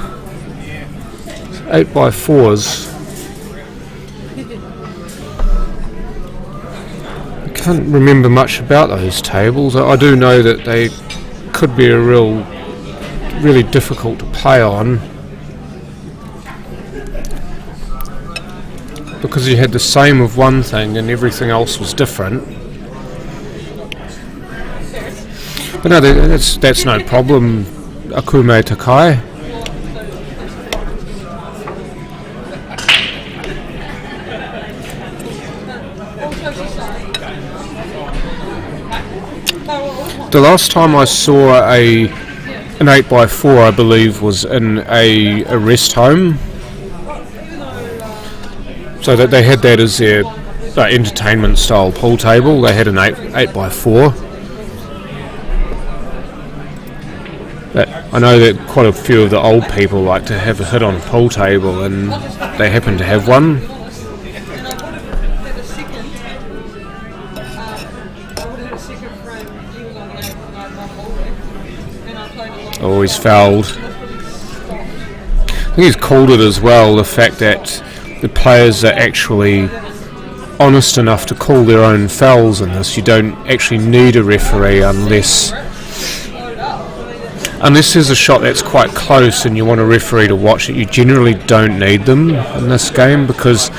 8x4s. I can't remember much about those tables. I do know that they could be really difficult to play on, because you had the same of one thing and everything else was different. But no, that's no problem, Akume Takai. The last time I saw an 8x4, I believe, was in a rest home. So that they had that as their entertainment style pool table. They had an 8x4. But I know that quite a few of the old people like to have a hit on a pool table, and they happen to have one. Oh, he's fouled. I think he's called it as well, the fact that the players are actually honest enough to call their own fouls in this. You don't actually need a referee unless there's a shot that's quite close and you want a referee to watch it. You generally don't need them in this game because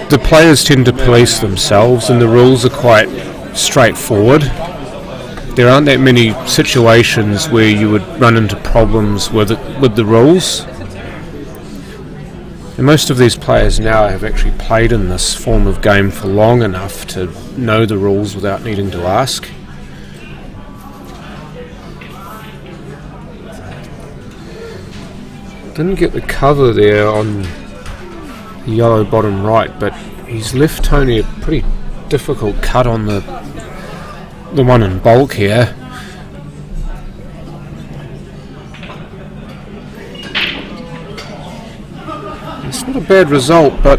the players tend to police themselves, and the rules are quite straightforward. There aren't that many situations where you would run into problems with the rules. And most of these players now have actually played in this form of game for long enough to know the rules without needing to ask. Didn't get the cover there on the yellow bottom right, but he's left Tony a pretty difficult cut on the one in bulk here. It's not a bad result, but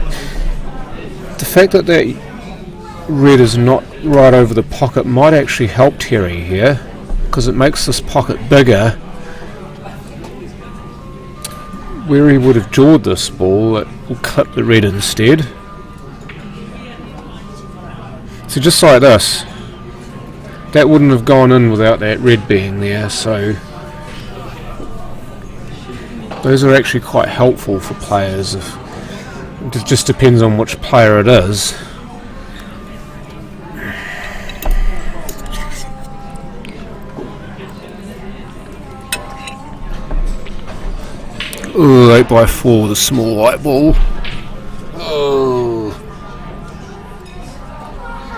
the fact that that red is not right over the pocket might actually help Terry here, because it makes this pocket bigger. Where he would have jawed this ball, it will clip the red instead. So just like this, that wouldn't have gone in without that red being there, so those are actually quite helpful for players. It just depends on which player it is. Ooh, 8x4 with a small white ball. Oh.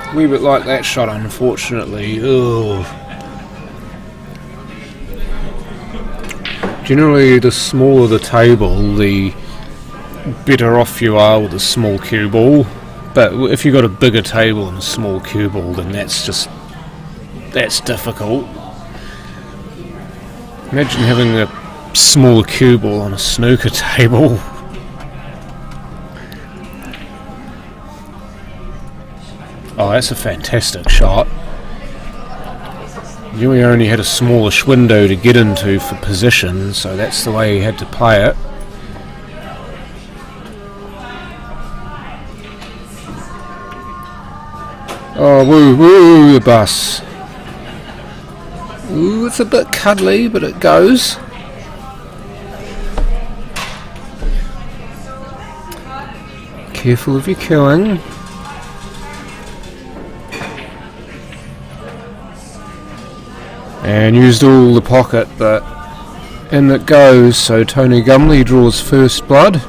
A wee bit like that shot, unfortunately. Oh. Generally, the smaller the table, the better off you are with a small cue ball. But if you've got a bigger table and a small cue ball, then that's difficult. Imagine having a smaller cue ball on a snooker table. Oh, that's a fantastic shot. You only had a smallish window to get into for position, so that's the way he had to play it. Oh, woo, the bus. Ooh, it's a bit cuddly, but it goes. Careful of your killing. And used all the pocket, but in it goes, so Tony Gumley draws first blood.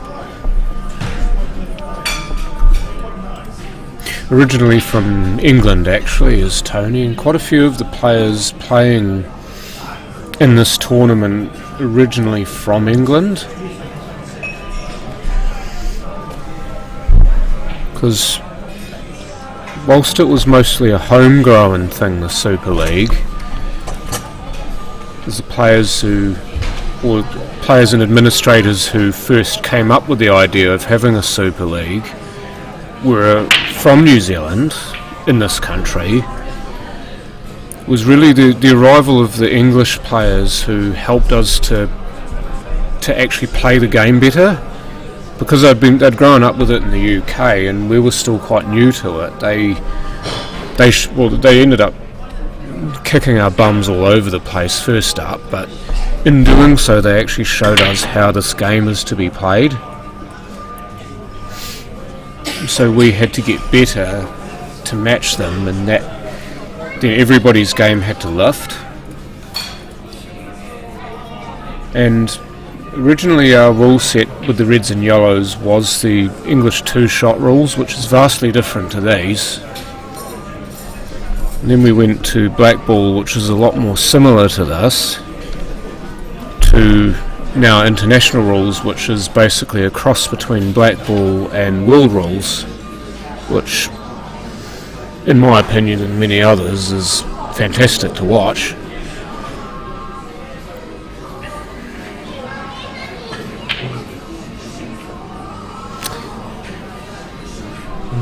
Originally from England, actually, is Tony, and quite a few of the players playing in this tournament originally from England. Because whilst it was mostly a homegrown thing, the Super League, the players and administrators who first came up with the idea of having a Super League were from New Zealand in this country. It was really the arrival of the English players who helped us to actually play the game better, because they'd grown up with it in the UK and we were still quite new to it. They ended up kicking our bums all over the place first up, but in doing so they actually showed us how this game is to be played. So we had to get better to match them, and that then everybody's game had to lift. And originally our rule set with the reds and yellows was the English two-shot rules, which is vastly different to these. And then we went to black ball, which is a lot more similar to this, to now international rules, which is basically a cross between black ball and world rules, which in my opinion and many others is fantastic to watch.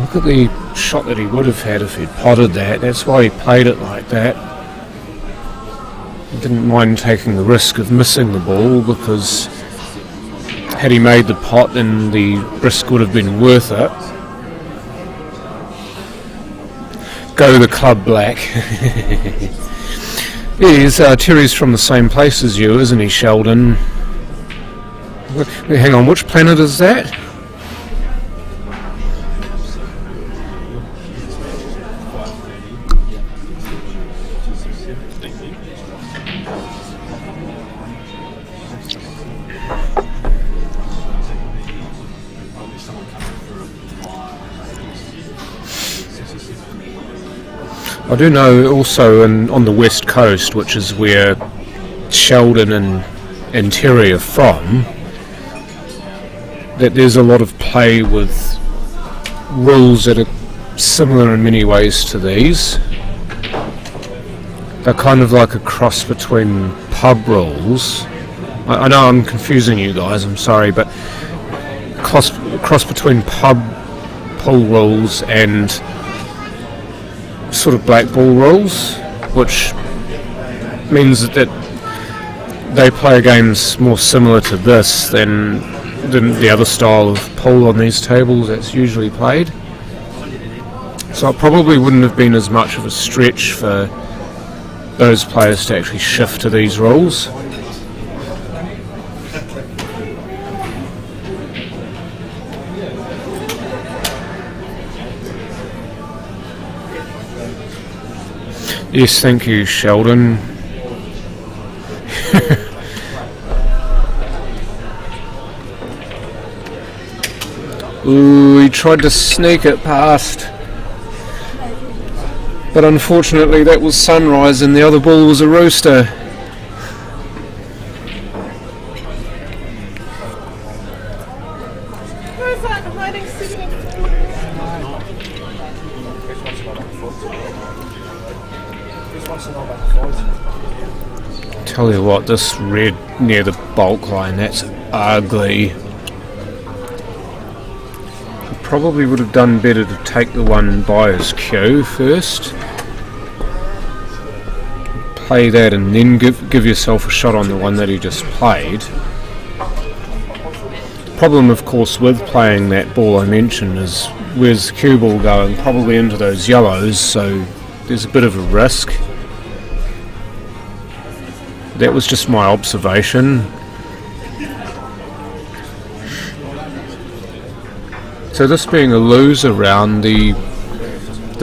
Look at the shot that he would have had if he'd potted that. That's why he played it like that. He didn't mind taking the risk of missing the ball, because had he made the pot then the risk would have been worth it. Go the club black. Yes, Terry's from the same place as you, isn't he, Sheldon? Hang on, which planet is that? I do know also on the west coast, which is where Sheldon and Terry are from, that there's a lot of play with rules that are similar in many ways to these. They're kind of like a cross between pub rules. I know I'm confusing you guys, I'm sorry, but cross between pub pool rules and sort of black ball rules, which means that they play games more similar to this than the other style of pool on these tables that's usually played. So it probably wouldn't have been as much of a stretch for those players to actually shift to these rules. Yes, thank you, Sheldon. Ooh, he tried to sneak it past. But unfortunately that was Sunrise and the other ball was a Rooster. Where's that hiding signal? Tell you what, this red near the bulk line, that's ugly. Probably would have done better to take the one by his cue first. Play that and then give yourself a shot on the one that he just played. Problem of course with playing that ball I mentioned is where's the cue ball going? Probably into those yellows, so there's a bit of a risk. That was just my observation. So this being a loser round, the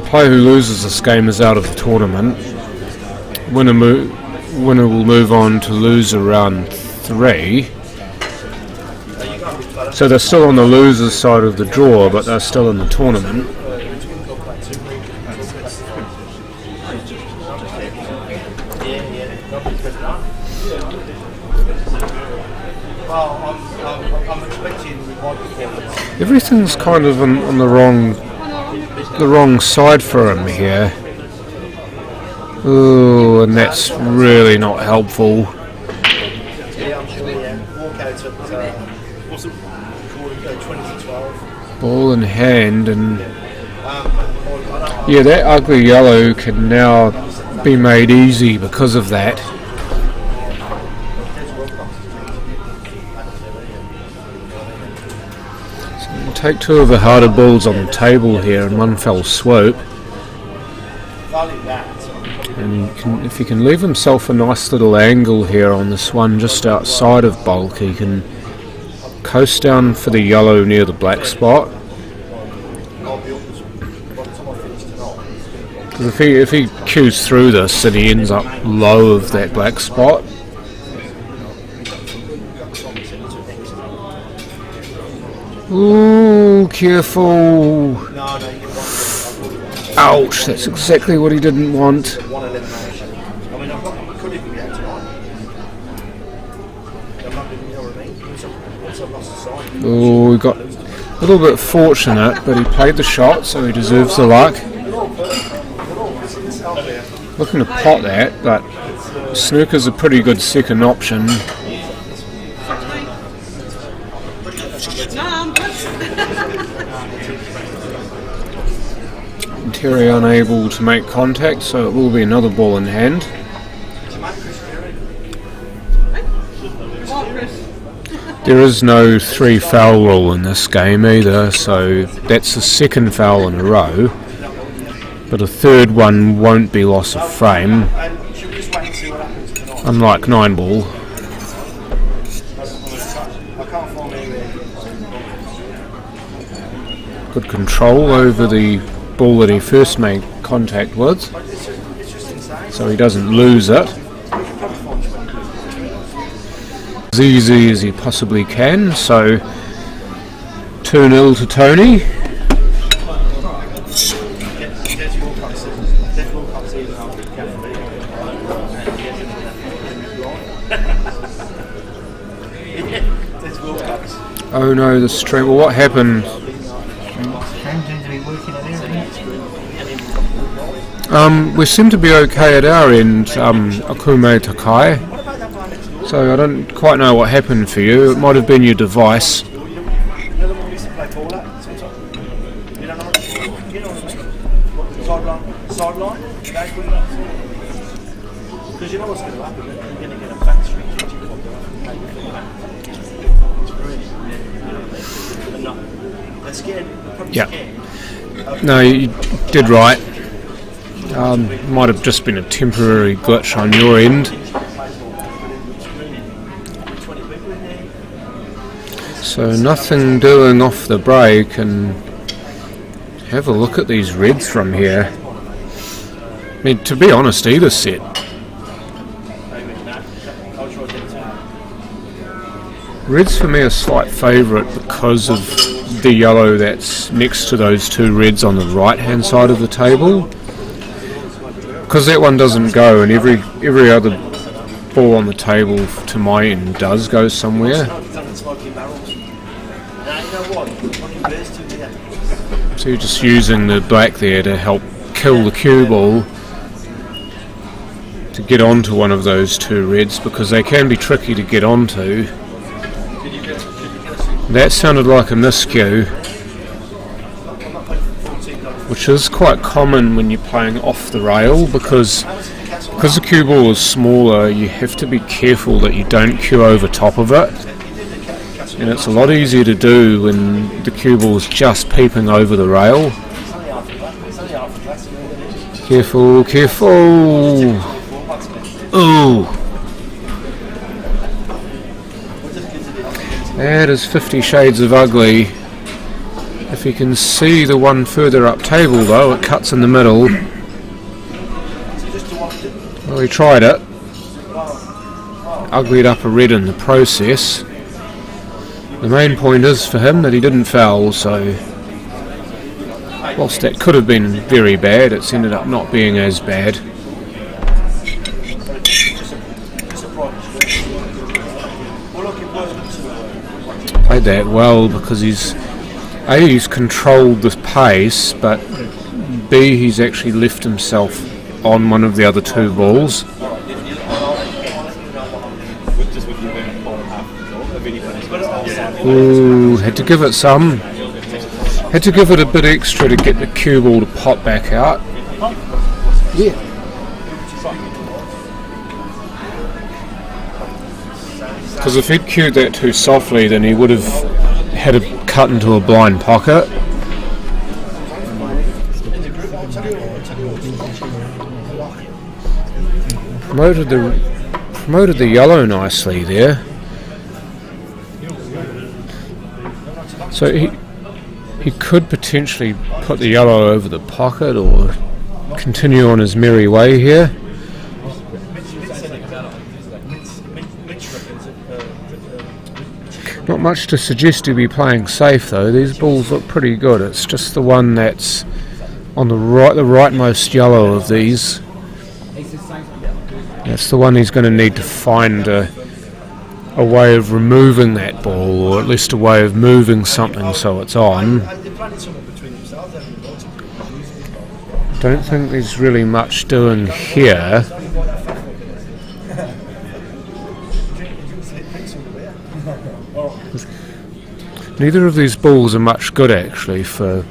player who loses this game is out of the tournament. Winner will move on to loser round 3. So they're still on the loser's side of the draw, but they're still in the tournament. Everything's kind of on the wrong side for him here. Ooh, and that's really not helpful. Ball in hand, and yeah, that ugly yellow can now be made easy because of that. Take 2 of the harder balls on the table here in one fell swoop, and if he can leave himself a nice little angle here on this one just outside of bulk, he can coast down for the yellow near the black spot. Because if he cues through this and he ends up low of that black spot, ooh, careful. Ouch, that's exactly what he didn't want. Oh, we got a little bit fortunate, but he played the shot, so he deserves the luck. Looking to pot that, but snooker's a pretty good second option. Terry unable to make contact, so it will be another ball in hand. There is no 3 foul rule in this game either, so that's the second foul in a row, but a third one won't be loss of frame, unlike 9 ball. Good control over the ball that he first made contact with, so he doesn't lose it. As easy as he possibly can, so 2-0 to Tony. Oh no, the stream. Well, what happened? Stream seems to be working at their end. We seem to be okay at our end, Akume Takai. So I don't quite know what happened for you. It might have been your device. Sideline, because you know what's going to happen, you're going to get a factory kitchen they're scared, probably scared. No, you did right. Might have just been a temporary glitch on your end. So nothing doing off the break, and have a look at these reds from here. I mean, to be honest, either set. Reds for me are a slight favourite because of the yellow that's next to those two reds on the right hand side of the table. Because that one doesn't go, and every other ball on the table to my end does go somewhere. So you're just using the black there to help kill the cue ball to get onto one of those two reds, because they can be tricky to get onto. That sounded like a miscue, which is quite common when you're playing off the rail, because the cue ball is smaller, you have to be careful that you don't cue over top of it. And it's a lot easier to do when the cue ball is just peeping over the rail. Careful, careful! Ooh! That is 50 Shades of Ugly. If you can see the one further up table though, it cuts in the middle. Well, he tried it. Uglied up a red in the process. The main point is for him that he didn't foul, so whilst that could have been very bad, it's ended up not being as bad. Played that well because he's controlled the pace, but B, he's actually left himself on one of the other two balls. Ooh, had to give it some. Had to give it a bit extra to get the cue ball to pop back out. Yeah. Because if he'd cued that too softly, then he would have had it cut into a blind pocket. Promoted the yellow nicely there. So he could potentially put the yellow over the pocket or continue on his merry way here. Not much to suggest to be playing safe though. These balls look pretty good. It's just the one that's on the rightmost yellow of these. That's the one he's going to need to find a way of removing that ball, or at least a way of moving something so it's on. Don't think there's really much doing here. Neither of these balls are much good actually for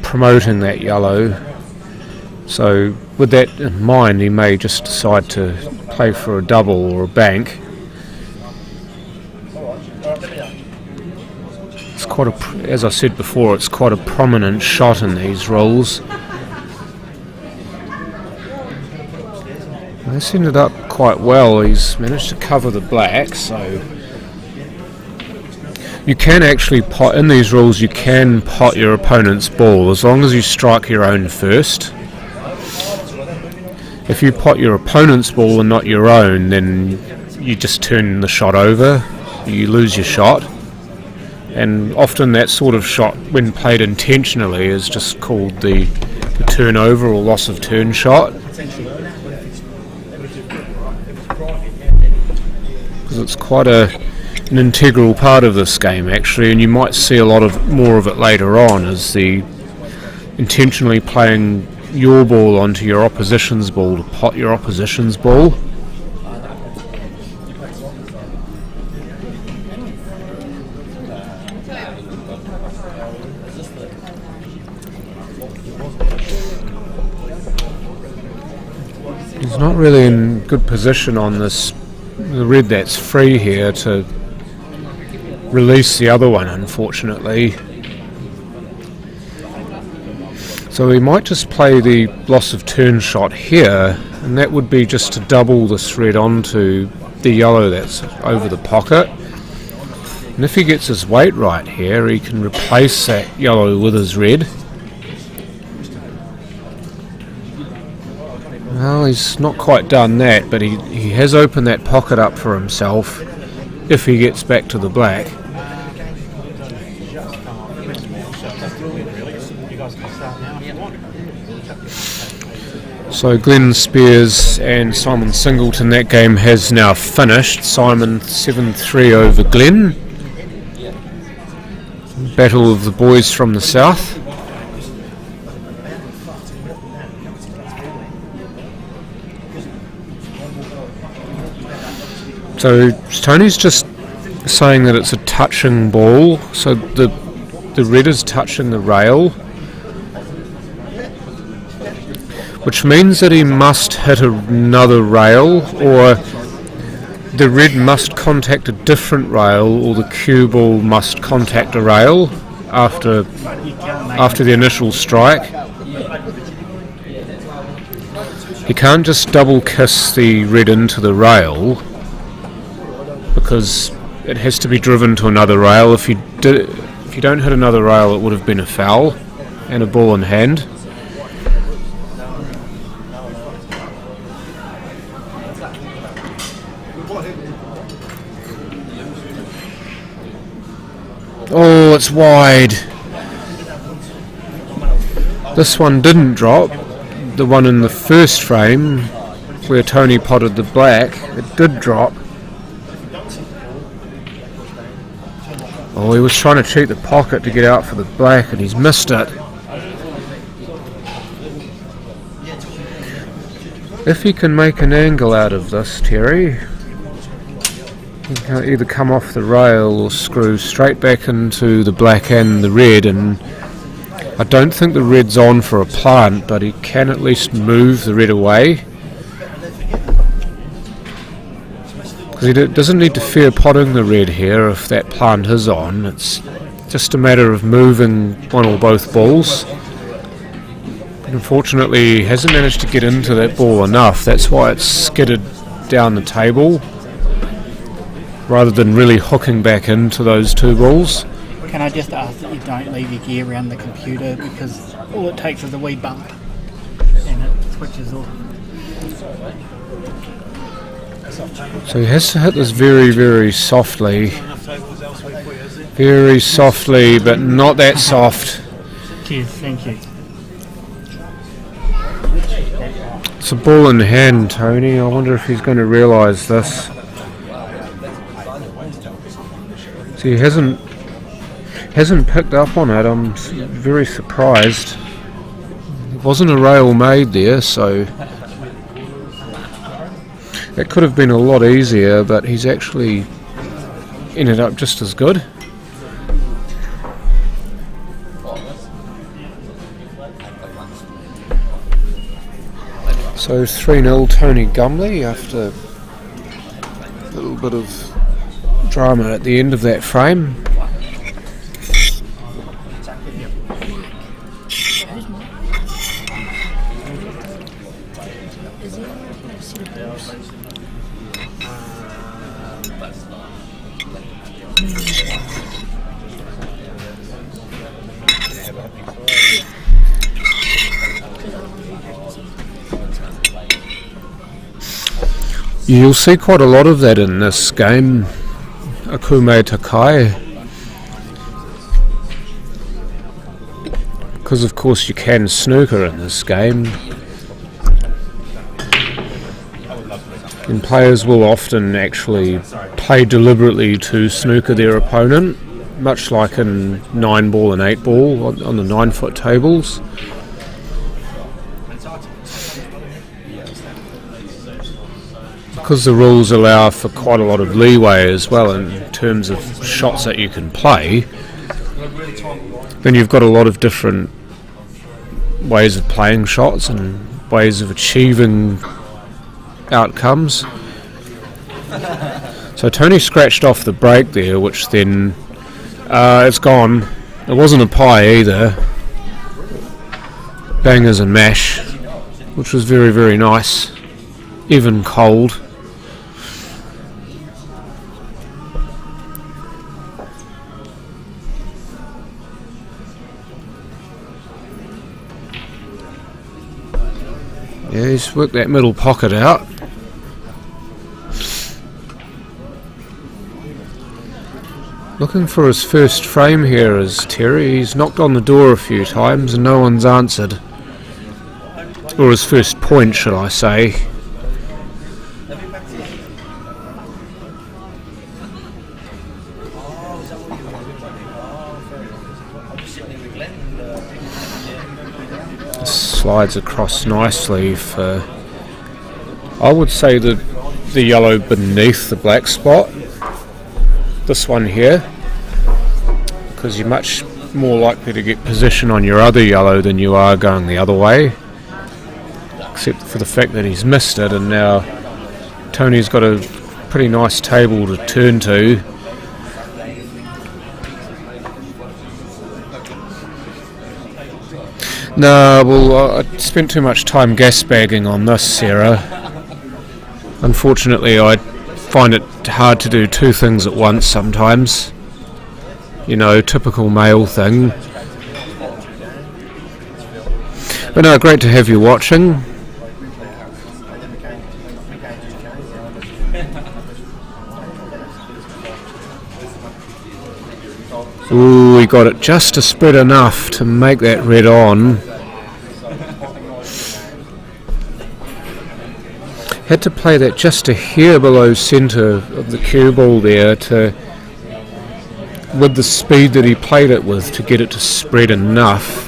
promoting that yellow. So with that in mind, he may just decide to play for a double or a bank. It's quite as I said before, it's quite a prominent shot in these rules. This ended up quite well. He's managed to cover the black, so you can actually pot in these rules. You can pot your opponent's ball as long as you strike your own first. If you pot your opponent's ball and not your own, then you just turn the shot over. You lose your shot. And often that sort of shot, when played intentionally, is just called the turnover or loss of turn shot. Because it's quite a an integral part of this game actually, and you might see a lot of more of it later on, is the intentionally playing your ball onto your opposition's ball to pot your opposition's ball. He's not really in good position on this, the red that's free here, to release the other one, unfortunately. So he might just play the loss of turn shot here, and that would be just to double this red onto the yellow that's over the pocket. And if he gets his weight right here, he can replace that yellow with his red. Well, he's not quite done that, but he has opened that pocket up for himself if he gets back to the black. So Glenn Spears and Simon Singleton, that game has now finished. Simon 7-3 over Glenn. Battle of the boys from the south. So Tony's just saying that it's a touching ball, so the red is touching the rail, which means that he must hit another rail, or the red must contact a different rail, or the cue ball must contact a rail after the initial strike. He can't just double kiss the red into the rail, because it has to be driven to another rail. If you don't hit another rail, it would have been a foul and a ball in hand. Oh, it's wide. This one didn't drop. The one in the first frame, where Tony potted the black, it did drop. Oh, he was trying to cheat the pocket to get out for the black, and he's missed it. If he can make an angle out of this, Terry, he can either come off the rail or screw straight back into the black and the red, and I don't think the red's on for a plant, but he can at least move the red away. He doesn't need to fear potting the red here if that plant is on. It's just a matter of moving one or both balls. But unfortunately, he hasn't managed to get into that ball enough. That's why it's skidded down the table, rather than really hooking back into those two balls. Can I just ask that you don't leave your gear around the computer, because all it takes is a wee bump and it switches off. So he has to hit this very, very softly. Very softly, but not that soft. Cheers, thank you. It's a ball in hand, Tony. I wonder if he's going to realise this. So he hasn't picked up on it. I'm very surprised. There wasn't a rail made there, so it could have been a lot easier, but he's actually ended up just as good. So 3-0 Tony Gumley after a little bit of drama at the end of that frame. You'll see quite a lot of that in this game, Akume Takai, because of course you can snooker in this game. And players will often actually play deliberately to snooker their opponent, much like in 9-ball and 8-ball on the 9-foot tables. Because the rules allow for quite a lot of leeway as well in terms of shots that you can play, then you've got a lot of different ways of playing shots and ways of achieving outcomes. So Tony scratched off the break there, which then it's gone. It wasn't a pie either. Bangers and mash, which was very, very nice, even cold. Yeah, he's worked that middle pocket out. Looking for his first frame here is Terry. He's knocked on the door a few times and no one's answered. Or his first point, should I say. Slides across nicely for, I would say, the yellow beneath the black spot. This one here, because you're much more likely to get position on your other yellow than you are going the other way, except for the fact that he's missed it, and now Tony's got a pretty nice table to turn to. No, well, I spent too much time gas bagging on this, Sarah. Unfortunately, I find it hard to do two things at once sometimes. You know, typical male thing. But no, great to have you watching. Ooh, we got it just to spread enough to make that red on. Had to play that just a hair below centre of the cue ball there to, with the speed that he played it with, to get it to spread enough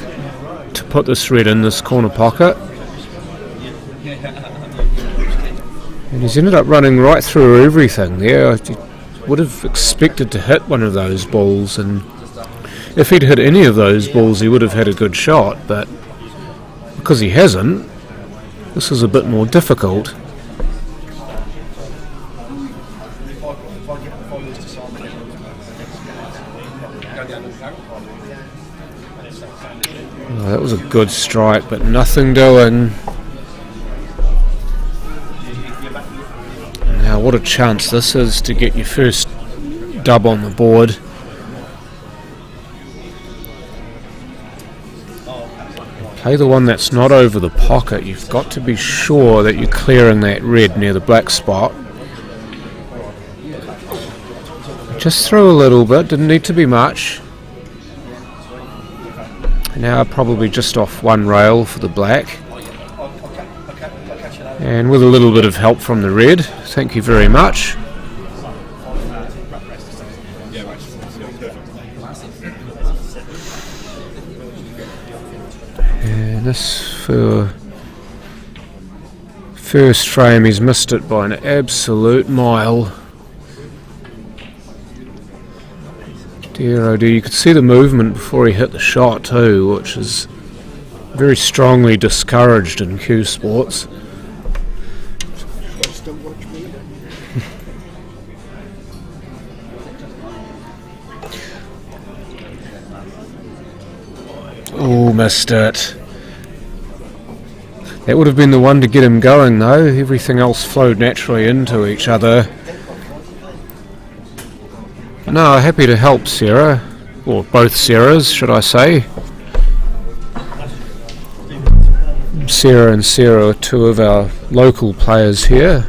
to put this red in this corner pocket. And he's ended up running right through everything there. I would have expected to hit one of those balls, and if he'd hit any of those balls he would have had a good shot, but because he hasn't, this is a bit more difficult. Oh, that was a good strike, but nothing doing. Now what a chance this is to get your first dub on the board. Play the one that's not over the pocket. You've got to be sure that you're clearing that red near the black spot. Just through a little bit, didn't need to be much. Now probably just off one rail for the black. And with a little bit of help from the red. Thank you very much. And this for first frame, he's missed it by an absolute mile. Dear oh dear, you could see the movement before he hit the shot too, which is very strongly discouraged in cue sports. Oh, missed it. That would have been the one to get him going though. Everything else flowed naturally into each other. No, happy to help Sarah, or both Sarahs, should I say. Sarah and Sarah are two of our local players here.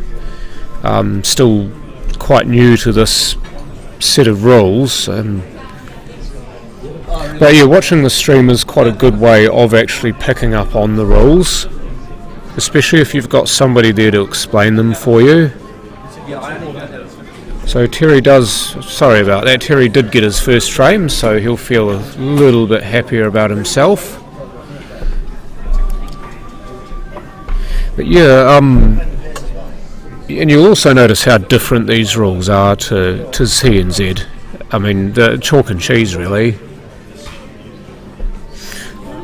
Still quite new to this set of rules. But yeah, watching the stream is quite a good way of actually picking up on the rules. especially if you've got somebody there to explain them for you. So Terry did get his first frame, so he'll feel a little bit happier about himself. But yeah, and you'll also notice how different these rules are to C and Z. I mean, the chalk and cheese really.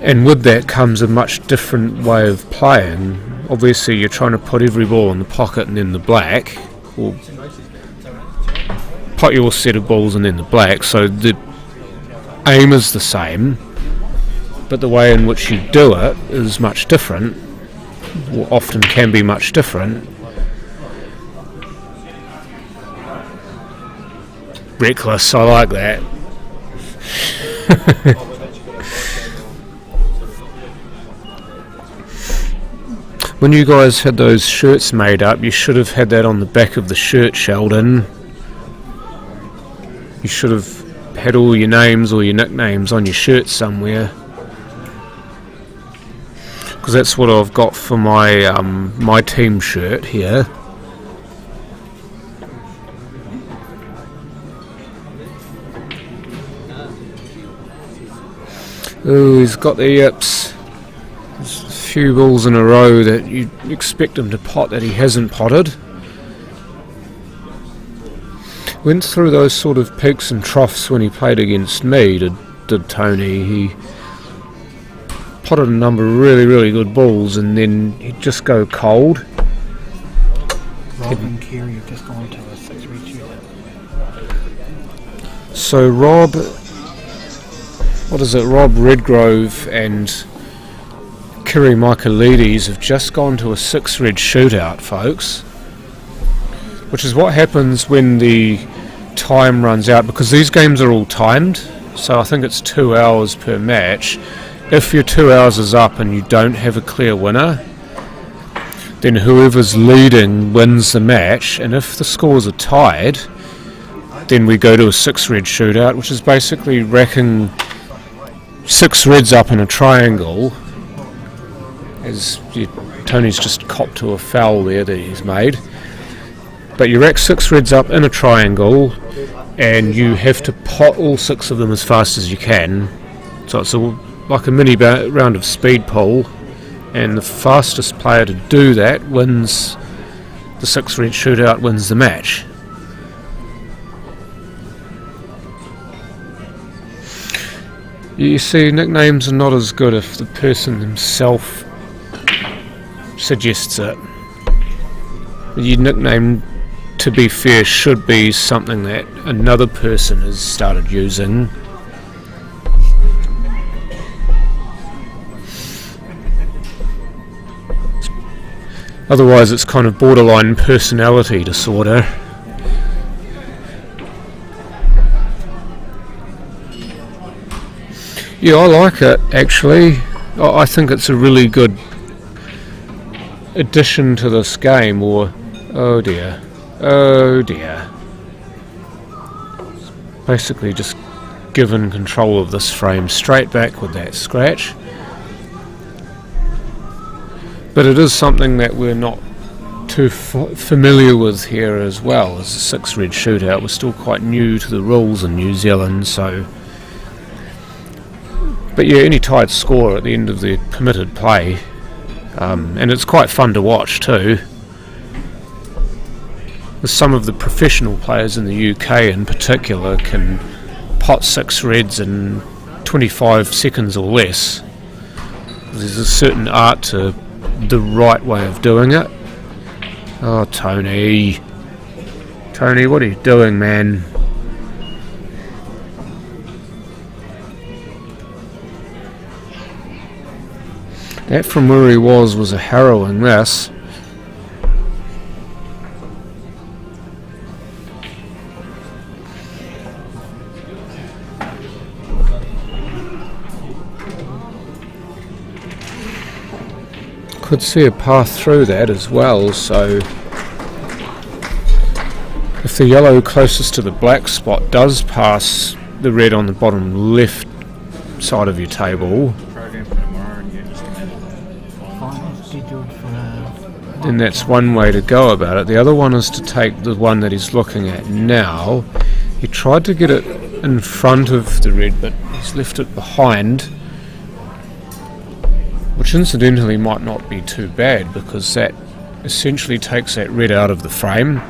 And with that comes a much different way of playing. Obviously you're trying to put every ball in the pocket and then the black, or pot your set of balls and then the black, so the aim is the same, but the way in which you do it is much different, or often can be much different. Reckless, I like that. When you guys had those shirts made up, you should have had that on the back of the shirt, Sheldon. You should have had all your names or your nicknames on your shirt somewhere. Because that's what I've got for my my team shirt here. Oh, he's got the yips. There's a few balls in a row that you expect him to pot that he hasn't potted. Went through those sort of peaks and troughs when he played against me, did Tony. He potted a number of really, really good balls and then he'd just go cold. Rob and Kerry have just gone to a 6-red shootout. So Rob Redgrove and Kiri Michaelides have just gone to a 6-red shootout, folks. Which is what happens when the time runs out, because these games are all timed, so I think it's 2 hours per match. If your 2 hours is up and you don't have a clear winner, then whoever's leading wins the match, and if the scores are tied, then we go to a 6-red shootout, which is basically racking 6 reds up in a triangle, as Tony's just copped to a foul there that he's made. But you rack 6 reds up in a triangle and you have to pot all 6 of them as fast as you can. So it's like a mini round of speed pool, and the fastest player to do that wins the 6-red shootout, wins the match. You see, nicknames are not as good if the person himself suggests it. Your nickname, to be fair, should be something that another person has started using. Otherwise it's kind of borderline personality disorder. Yeah, I like it actually. I think it's a really good addition to this game, or oh dear. Basically just given control of this frame straight back with that scratch. But it is something that we're not too familiar with here as well as a 6-red shootout. We're still quite new to the rules in New Zealand, so... But yeah, any tied score at the end of the permitted play, and it's quite fun to watch too. Some of the professional players in the UK in particular can pot 6 reds in 25 seconds or less. There's a certain art to the right way of doing it. Oh, Tony, what are you doing, man? That from where he was a harrowing miss. Could see a path through that as well, so if the yellow closest to the black spot does pass the red on the bottom left side of your table, Final scheduled for then that's one way to go about it. The other one is to take the one that he's looking at now. He tried to get it in front of the red, but he's left it behind, which incidentally might not be too bad, because that essentially takes that red out of the frame,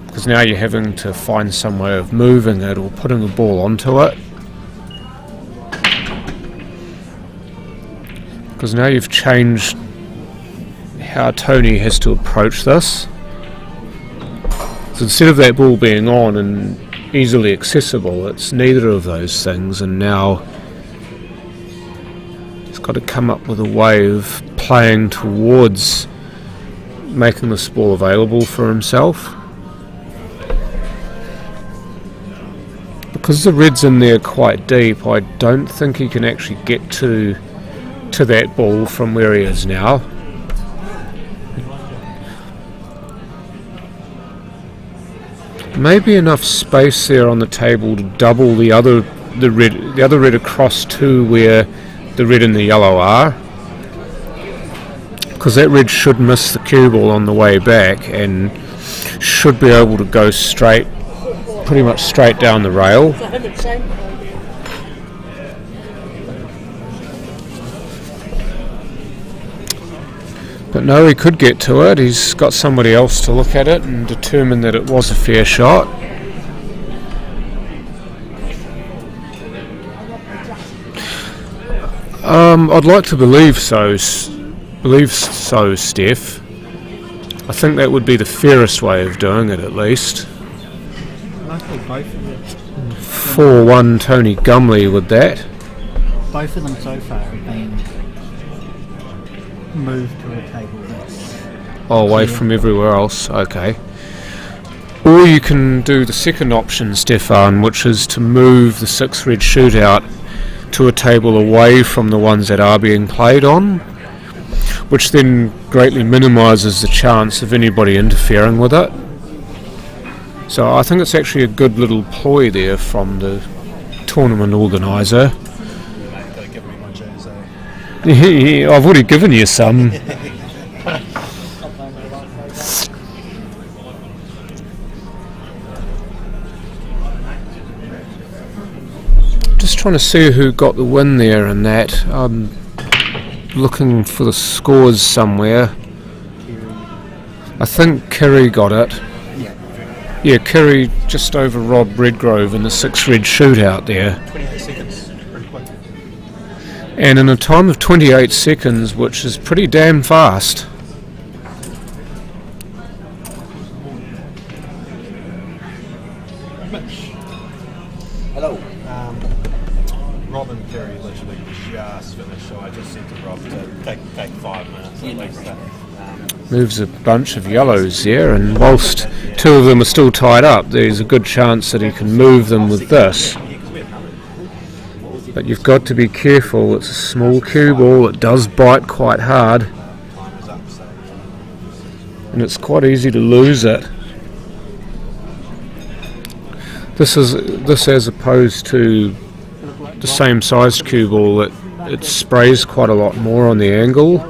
because now you're having to find some way of moving it or putting a ball onto it, because now you've changed how Tony has to approach this. So instead of that ball being on and easily accessible, it's neither of those things, and now he's got to come up with a way of playing towards making this ball available for himself. Because the red's in there quite deep, I don't think he can actually get to that ball from where he is now. Maybe enough space there on the table to double the other red across to where the red and the yellow are, because that red should miss the cue ball on the way back and should be able to go straight, pretty much straight down the rail. But no, he could get to it. He's got somebody else to look at it and determine that it was a fair shot. I'd like to believe so, Steph. I think that would be the fairest way of doing it, at least. 4-1 Tony Gumley with that. Both of them so far have been moved to a table that's away from everywhere else, okay. Or you can do the second option, Stefan, which is to move the 6 red shootout to a table away from the ones that are being played on, which then greatly minimises the chance of anybody interfering with it. So I think it's actually a good little ploy there from the tournament organiser. Yeah, I've already given you some. Just trying to see who got the win there and that. I'm looking for the scores somewhere. I think Kerry got it. Yeah, Kerry just over Rob Redgrove in the 6 red shootout there. 28 seconds. Pretty quick. And in a time of 28 seconds, which is pretty damn fast. Mitch. Hello. Rob and Kerry literally just finished, so I just said to Rob to take 5 minutes at least. Moves a bunch of yellows there, and whilst 2 of them are still tied up, there's a good chance that he can move them with this. But you've got to be careful. It's a small cue ball, it does bite quite hard, and it's quite easy to lose it. This as opposed to the same sized cue ball, it sprays quite a lot more on the angle.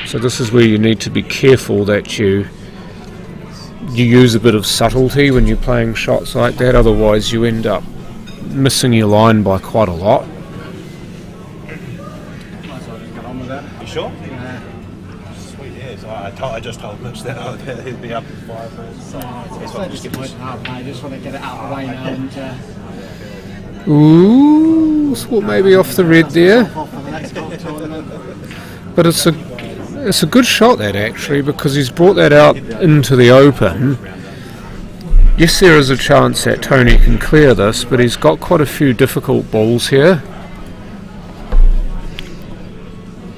So this is where you need to be careful that you use a bit of subtlety when you're playing shots like that, otherwise you end up missing your line by quite a lot. You sure? Sweet, yes. I just told Mitch that he'd be up in 5 minutes. So I just want to get it out of the way now and Ooh, thought maybe off the red there. But it's a good shot, that, actually, because he's brought that out into the open. Yes, there is a chance that Tony can clear this, but he's got quite a few difficult balls here.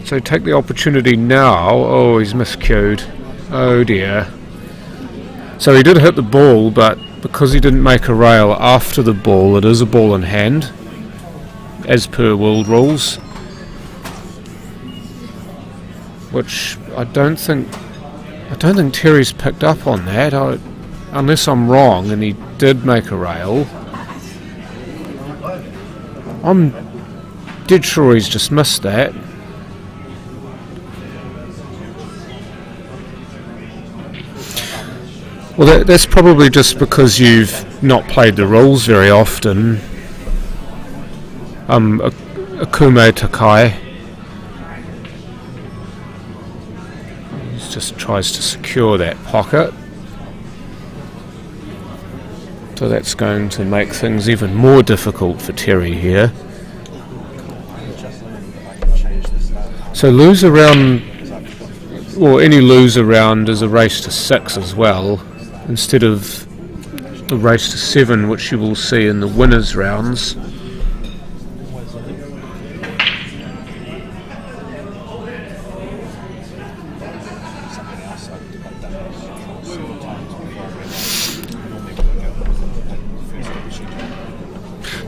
So take the opportunity now. Oh, he's miscued. Oh dear. So he did hit the ball, but because he didn't make a rail after the ball, it is a ball in hand, as per world rules. Which I don't think Terry's picked up on that, unless I'm wrong and he did make a rail. I'm dead sure he's just missed that. Well, that's probably just because you've not played the rules very often. Akume Takai. He just tries to secure that pocket. So that's going to make things even more difficult for Terry here. So loser round, or any loser round, is a race to 6 as well, instead of the race to 7, which you will see in the winners rounds.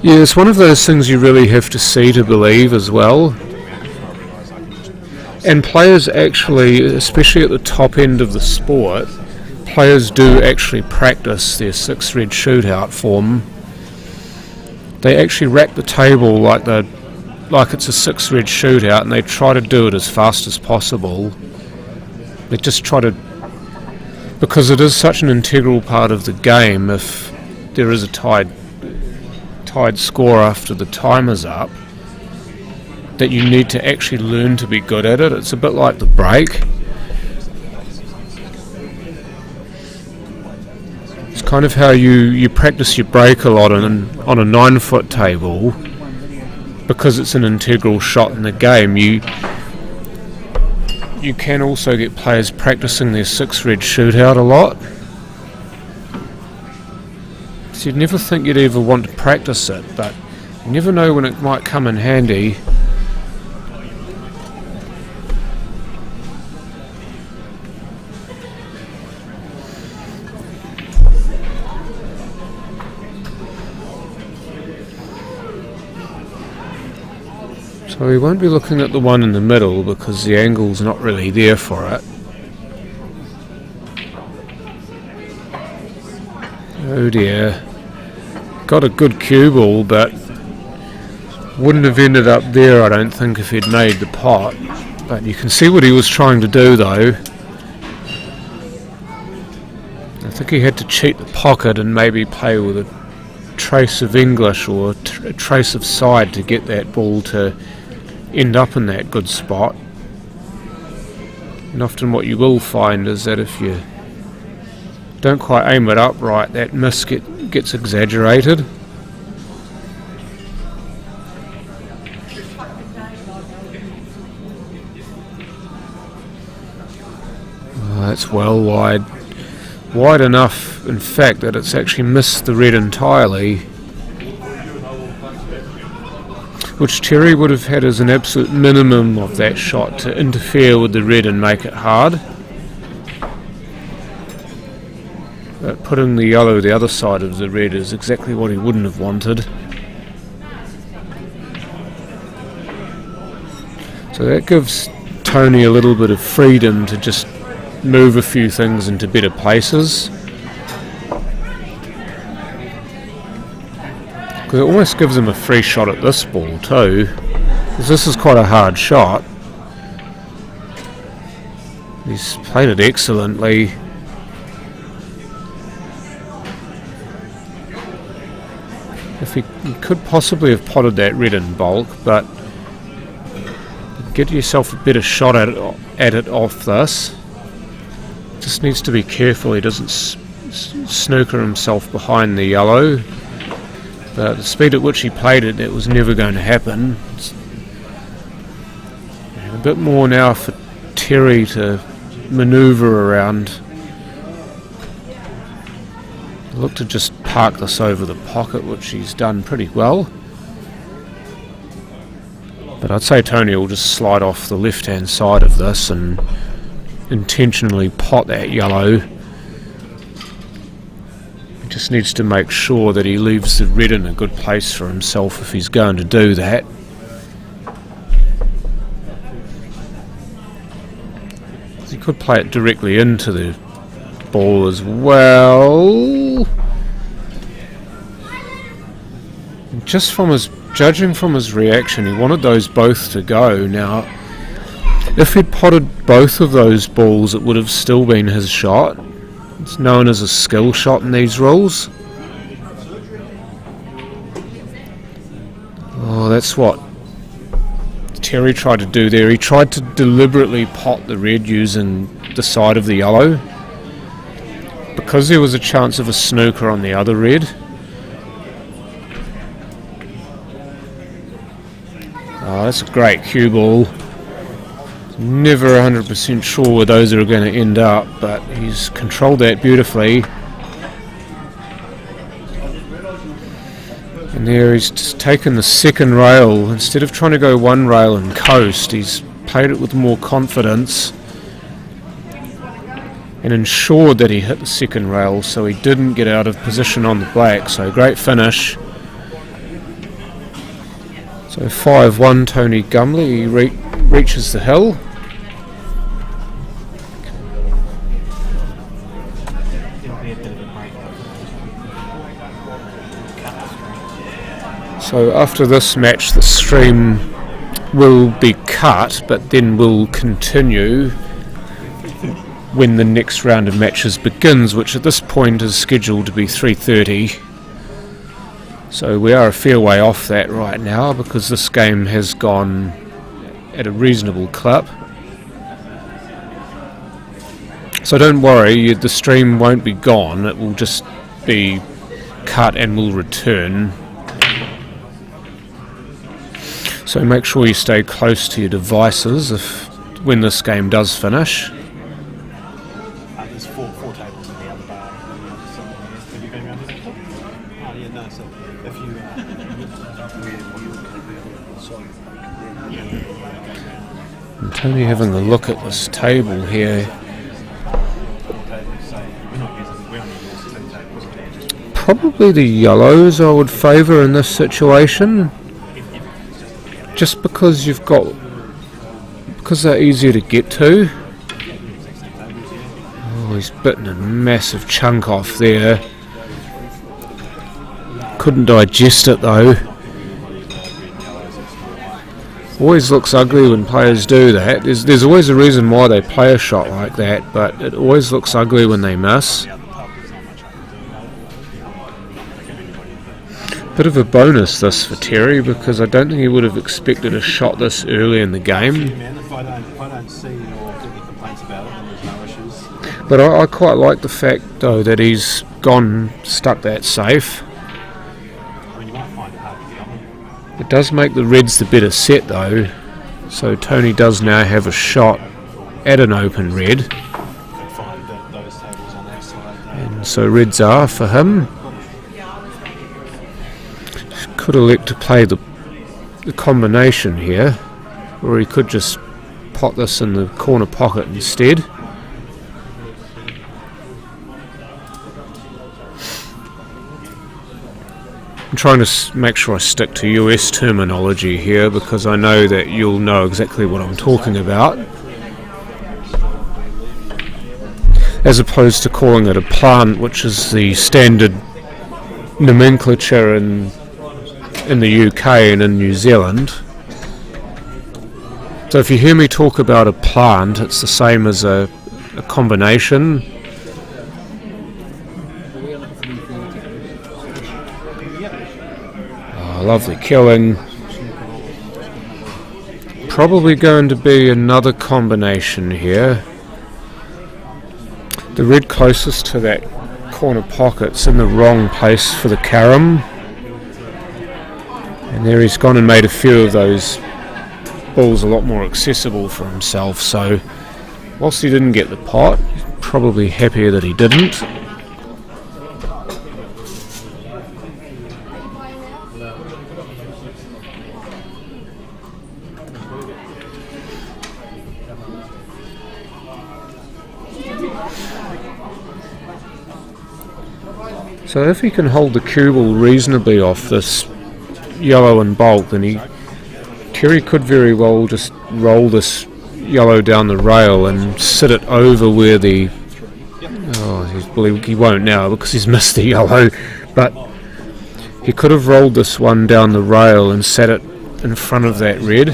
Yeah, it's one of those things you really have to see to believe as well. And players actually, especially at the top end of the sport, players do actually practice their 6 red shootout form. They actually rack the table like it's a 6 red shootout, and they try to do it as fast as possible. They just try to, because it is such an integral part of the game. If there is a tied score after the timer's up, that you need to actually learn to be good at it. It's a bit like the break. It's kind of how you practice your break a lot on a 9-foot table, because it's an integral shot in the game. You can also get players practicing their 6 red shootout a lot. So you'd never think you'd ever want to practice it, but you never know when it might come in handy. So we won't be looking at the one in the middle because the angle's not really there for it. Oh dear. Got a good cue ball, but wouldn't have ended up there, I don't think, if he'd made the pot. But you can see what he was trying to do, though. I think he had to cheat the pocket and maybe play with a trace of English or a trace of side to get that ball to end up in that good spot. And often what you will find is that if you don't quite aim it up right, that miss gets exaggerated. That's well wide. Wide enough, in fact, that it's actually missed the red entirely, which Terry would have had as an absolute minimum of that shot to interfere with the red and make it hard. But putting the yellow the other side of the red is exactly what he wouldn't have wanted. So that gives Tony a little bit of freedom to just move a few things into better places. Because it almost gives him a free shot at this ball too, because this is quite a hard shot. He's played it excellently. If he could possibly have potted that red in bulk, but get yourself a better shot at it off this. Just needs to be careful he doesn't snooker himself behind the yellow. But the speed at which he played it, it was never going to happen. A bit more now for Terry to manoeuvre around. Look to just park this over the pocket, which he's done pretty well. But I'd say Tony will just slide off the left-hand side of this and intentionally pot that yellow. He just needs to make sure that he leaves the red in a good place for himself if he's going to do that. He could play it directly into the ball as well. Just judging from his reaction, he wanted those both to go. Now, if he'd potted both of those balls, it would have still been his shot. It's known as a skill shot in these rules. Oh, that's what Terry tried to do there. He tried to deliberately pot the red using the side of the yellow, because there was a chance of a snooker on the other red. Oh, that's a great cue ball. Never 100% sure where those are going to end up, but he's controlled that beautifully. And there he's just taken the second rail. Instead of trying to go one rail and coast, he's played it with more confidence and ensured that he hit the second rail, so he didn't get out of position on the black. So great finish. So 5-1 Tony Gumley, he reaches the hill. So after this match the stream will be cut, but then will continue when the next round of matches begins, which at this point is scheduled to be 3:30. So we are a fair way off that right now, because this game has gone at a reasonable clip. So don't worry, the stream won't be gone, it will just be cut and will return. So make sure you stay close to your devices when this game does finish. There's four tables in the other bar. Have you been around this before? Oh yeah, no. So if you And Tony having a look at this table here. Probably the yellows I would favour in this situation, just because they're easier to get to. Oh, he's bitten a massive chunk off there. Couldn't digest it though. Always looks ugly when players do that. There's always a reason why they play a shot like that, but it always looks ugly when they miss. Bit of a bonus this for Terry, because I don't think he would have expected a shot this early in the game. if I don't see or get any complaints about it, then there's no issues. But I quite like the fact though that he's stuck that safe. I mean, you might find it hard to get on. It does make the reds the better set though, so Tony does now have a shot at an open red, You can find those tables on that side. and so reds are for him. Could elect to play the combination here, or he could just pot this in the corner pocket instead. I'm trying to make sure I stick to US terminology here, because I know that you'll know exactly what I'm talking about, as opposed to calling it a plant, which is the standard nomenclature in the UK and in New Zealand. So if you hear me talk about a plant, it's the same as a combination. Oh, lovely killing. Probably going to be another combination here. The red closest to that corner pocket's in the wrong place for the carom. And there he's gone and made a few of those balls a lot more accessible for himself. So whilst he didn't get the pot, he's probably happier that he didn't. So if he can hold the cue ball reasonably off this yellow and bulk, then Terry could very well just roll this yellow down the rail and sit it over where the... Oh, he won't now because he's missed the yellow, but he could have rolled this one down the rail and set it in front of that red.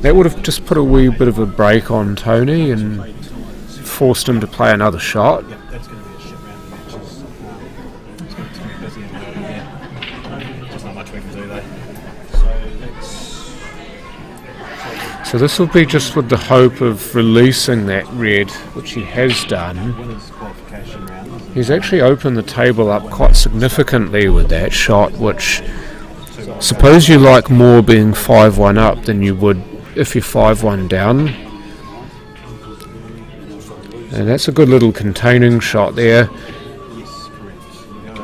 That would have just put a wee bit of a break on Tony and forced him to play another shot. Yeah, that's going to be a shit round of matches. It's got too busy in the open here. Just not much we can do though. So this will be just with the hope of releasing that red, which he has done. Winners qualification round. He's actually opened the table up quite significantly with that shot, which suppose you like more being 5-1 up than you would if you're 5-1 down. And that's a good little containing shot there. Yes, correct. You got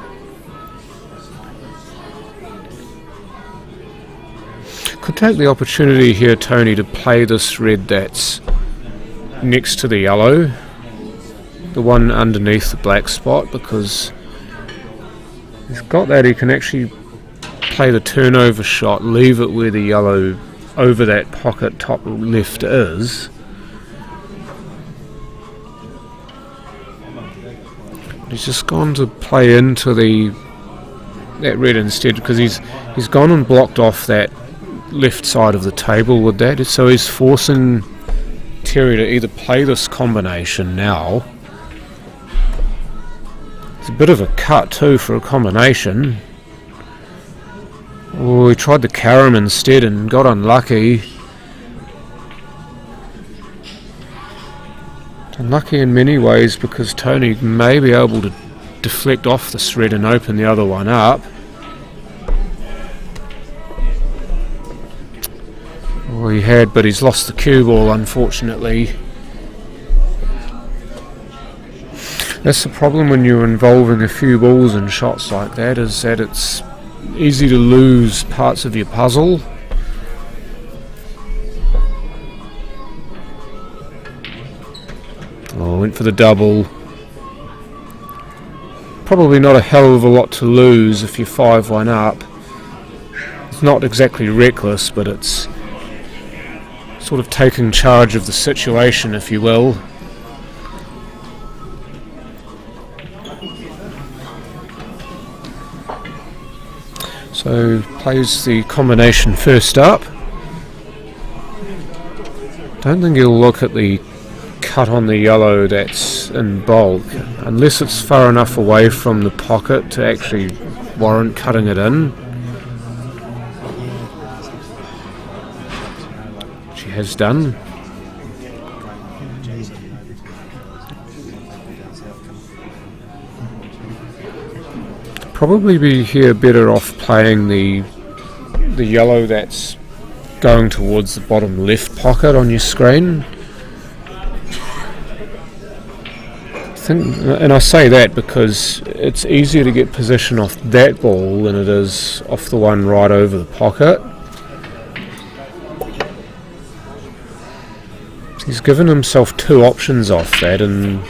it. Could take the opportunity here, Tony, to play this red that's next to the yellow, the one underneath the black spot, because he's got that. He can actually play the turnover shot, leave it where the yellow over that pocket top left is. He's just gone to play into that red instead, because he's gone and blocked off that left side of the table with that, so he's forcing Terry to either play this combination now. It's a bit of a cut too for a combination. Oh, he tried the carom instead and got unlucky. Unlucky in many ways, because Tony may be able to deflect off this red and open the other one up. Well, he had, but he's lost the cue ball, unfortunately. That's the problem when you're involving a few balls in shots like that, is that it's easy to lose parts of your puzzle. Oh, went for the double. Probably not a hell of a lot to lose if you're 5-1 up. It's not exactly reckless, but it's sort of taking charge of the situation, if you will. So plays the combination first up. Don't think he'll look at the cut on the yellow that's in bulk, unless it's far enough away from the pocket to actually warrant cutting it in. She has done. Probably be here better off playing the yellow that's going towards the bottom left pocket on your screen. And I say that because it's easier to get position off that ball than it is off the one right over the pocket. He's given himself two options off that, and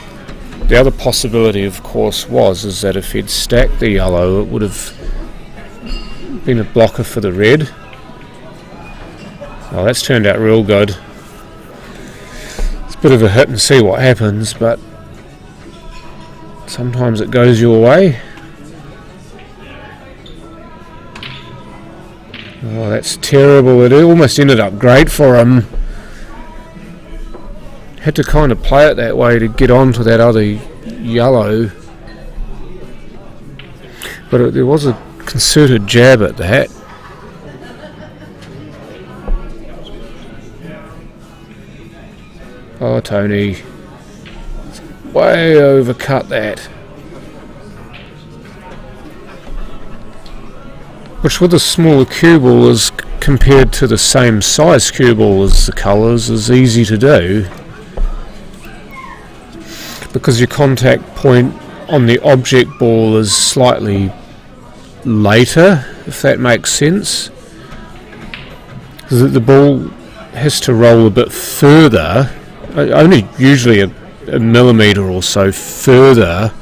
the other possibility, of course, is that if he'd stacked the yellow, it would have been a blocker for the red. Oh, that's turned out real good. It's a bit of a hit and see what happens, but sometimes it goes your way. Oh, that's terrible. It almost ended up great for him. Had to kind of play it that way to get onto that other yellow. But there was a concerted jab at that. Oh, Tony. Way overcut that. Which with a smaller cue ball is compared to the same size cue ball as the colours is easy to do. Because your contact point on the object ball is slightly later, if that makes sense. The ball has to roll a bit further, only usually a millimetre or so further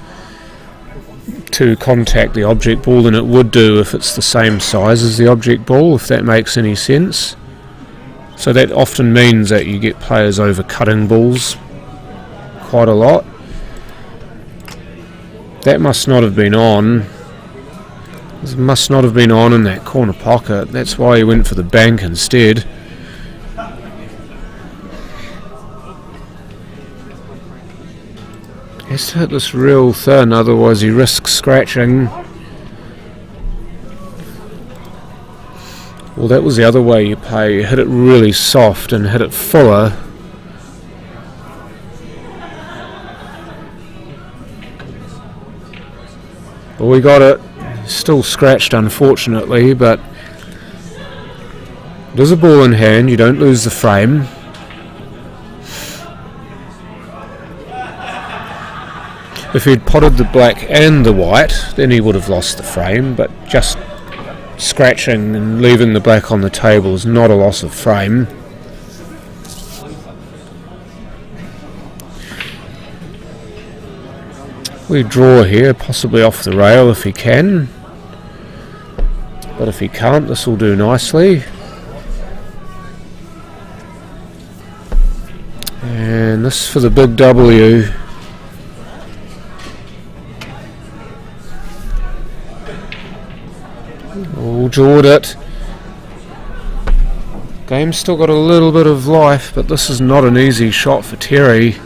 to contact the object ball than it would do if it's the same size as the object ball, if that makes any sense. So that often means that you get players overcutting balls quite a lot. That must not have been on. This must not have been on in that corner pocket. That's why he went for the bank instead. has to hit this real thin, otherwise he risks scratching. Well, that was the other way you play. You hit it really soft and hit it fuller. Well, we got it. Still scratched, unfortunately, but there's a ball in hand. You don't lose the frame. If he'd potted the black and the white, then he would have lost the frame, but just scratching and leaving the black on the table is not a loss of frame. We draw here, possibly off the rail if he can, but if he can't, this will do nicely. And this for the big W. All jawed it. Game's still got a little bit of life, but this is not an easy shot for Terry.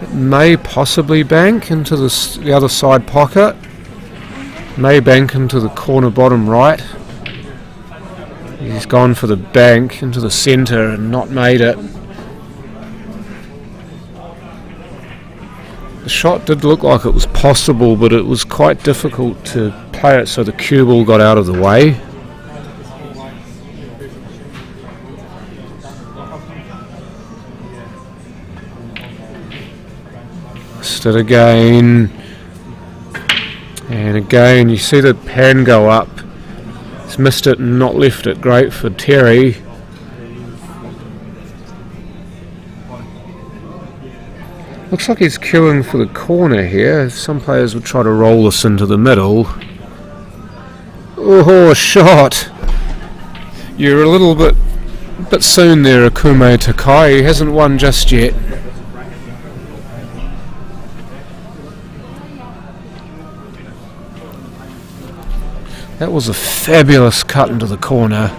It may possibly bank into the other side pocket. May bank into the corner bottom right. He's gone for the bank into the centre and not made it. The shot did look like it was possible, but it was quite difficult to play it so the cue ball got out of the way. Missed it again. And again, you see the pan go up. He's missed it and not left it. Great for Terry. Looks like he's queuing for the corner here. Some players would try to roll this into the middle. Oh, shot! You're a little bit soon there, Akume Takai. He hasn't won just yet. That was a fabulous cut into the corner.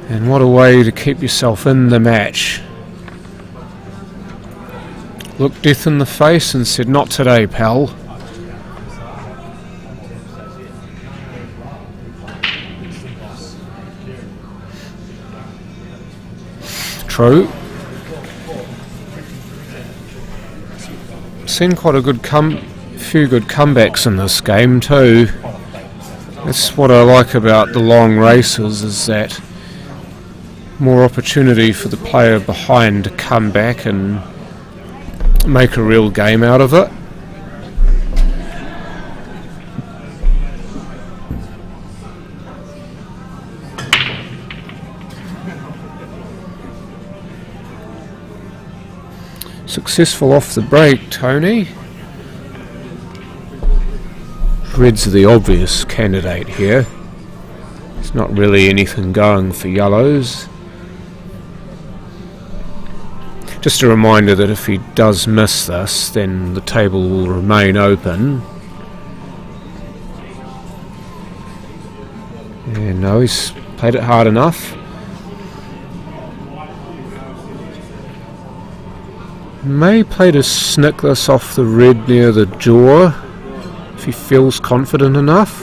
And what a way to keep yourself in the match. Looked death in the face and said, "Not today, pal." True. Seen quite a good few good comebacks in this game too. That's what I like about the long races, is that more opportunity for the player behind to come back and make a real game out of it. Successful off the break, Tony. Red's the obvious candidate here. There's not really anything going for yellows. Just a reminder that if he does miss this, then the table will remain open. And no, he's played it hard enough. May play to snick this off the red near the jaw, if he feels confident enough.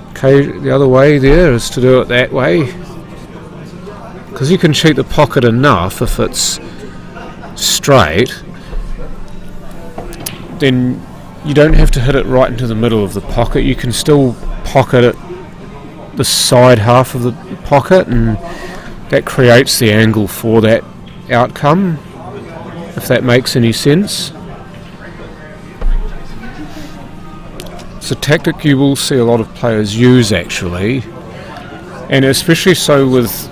Okay, the other way there is to do it that way, because you can cheat the pocket enough if it's straight, then you don't have to hit it right into the middle of the pocket. You can still pocket it the side half of the pocket, and that creates the angle for that outcome, if that makes any sense. It's a tactic you will see a lot of players use actually, and especially so with,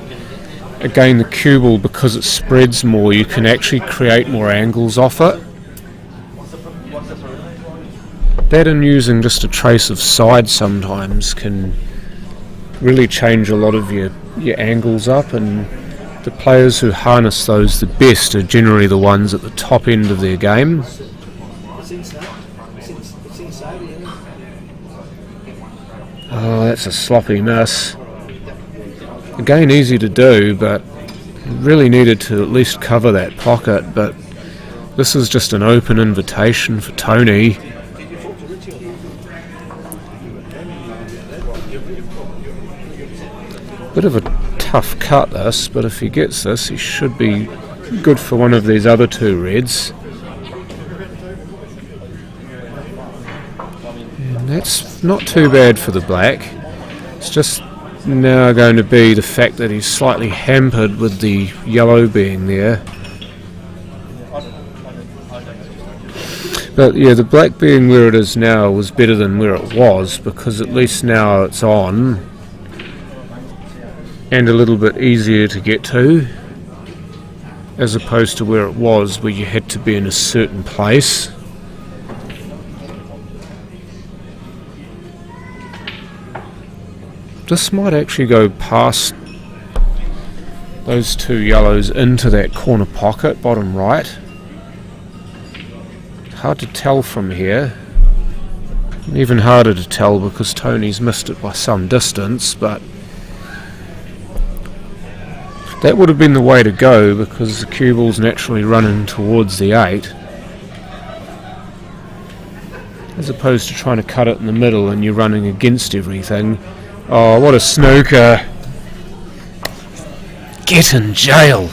again, the cue ball, because it spreads more, you can actually create more angles off it. That and using just a trace of side sometimes can really change a lot of your angles up, and the players who harness those the best are generally the ones at the top end of their game. Oh, that's a sloppy miss. Again, easy to do, but really needed to at least cover that pocket. But this is just an open invitation for Tony. Bit of a tough cut this, but if he gets this, he should be good for one of these other two reds. And that's not too bad for the black. It's just now going to be the fact that he's slightly hampered with the yellow being there. But yeah, the black being where it is now was better than where it was, because at least now it's on and a little bit easier to get to, as opposed to where it was, where you had to be in a certain place. This might actually go past those two yellows into that corner pocket, bottom right. Hard to tell from here. Even harder to tell because Tony's missed it by some distance, but that would have been the way to go because the cue ball's naturally running towards the 8, as opposed to trying to cut it in the middle and you're running against everything. Oh, what a snooker. Get in jail.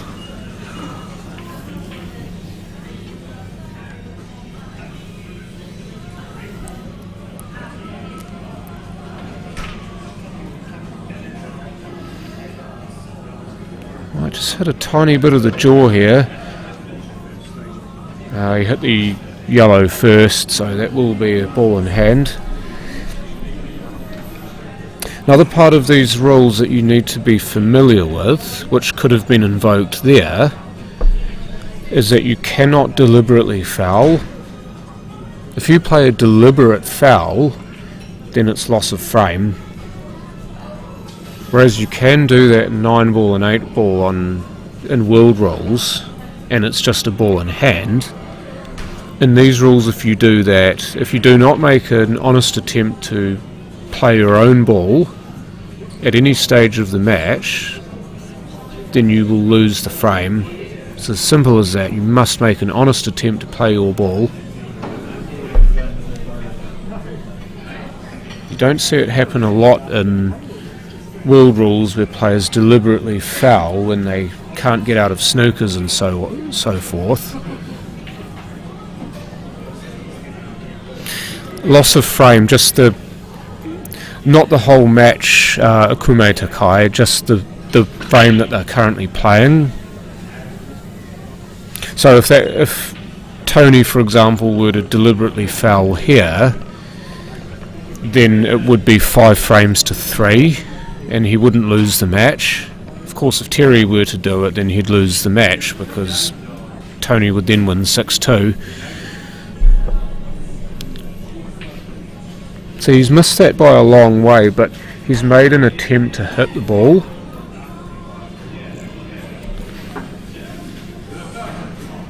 I just hit a tiny bit of the jaw here. He hit the yellow first, so that will be a ball in hand. Another part of these rules that you need to be familiar with, which could have been invoked there, is that you cannot deliberately foul. If you play a deliberate foul, then it's loss of frame. Whereas you can do that in 9 ball and 8 ball in world rules, and it's just a ball in hand. In these rules, if you do that, if you do not make an honest attempt to play your own ball at any stage of the match, then you will lose the frame. It's as simple as that. You must make an honest attempt to play your ball. You don't see it happen a lot in world rules where players deliberately foul when they can't get out of snookers and so forth. Loss of frame, just not the whole match Akume Takai, just the frame that they're currently playing. So if Tony, for example, were to deliberately foul here, then it would be 5 frames to 3, and he wouldn't lose the match. Of course, if Terry were to do it, then he'd lose the match because Tony would then win 6-2. So he's missed that by a long way, but he's made an attempt to hit the ball.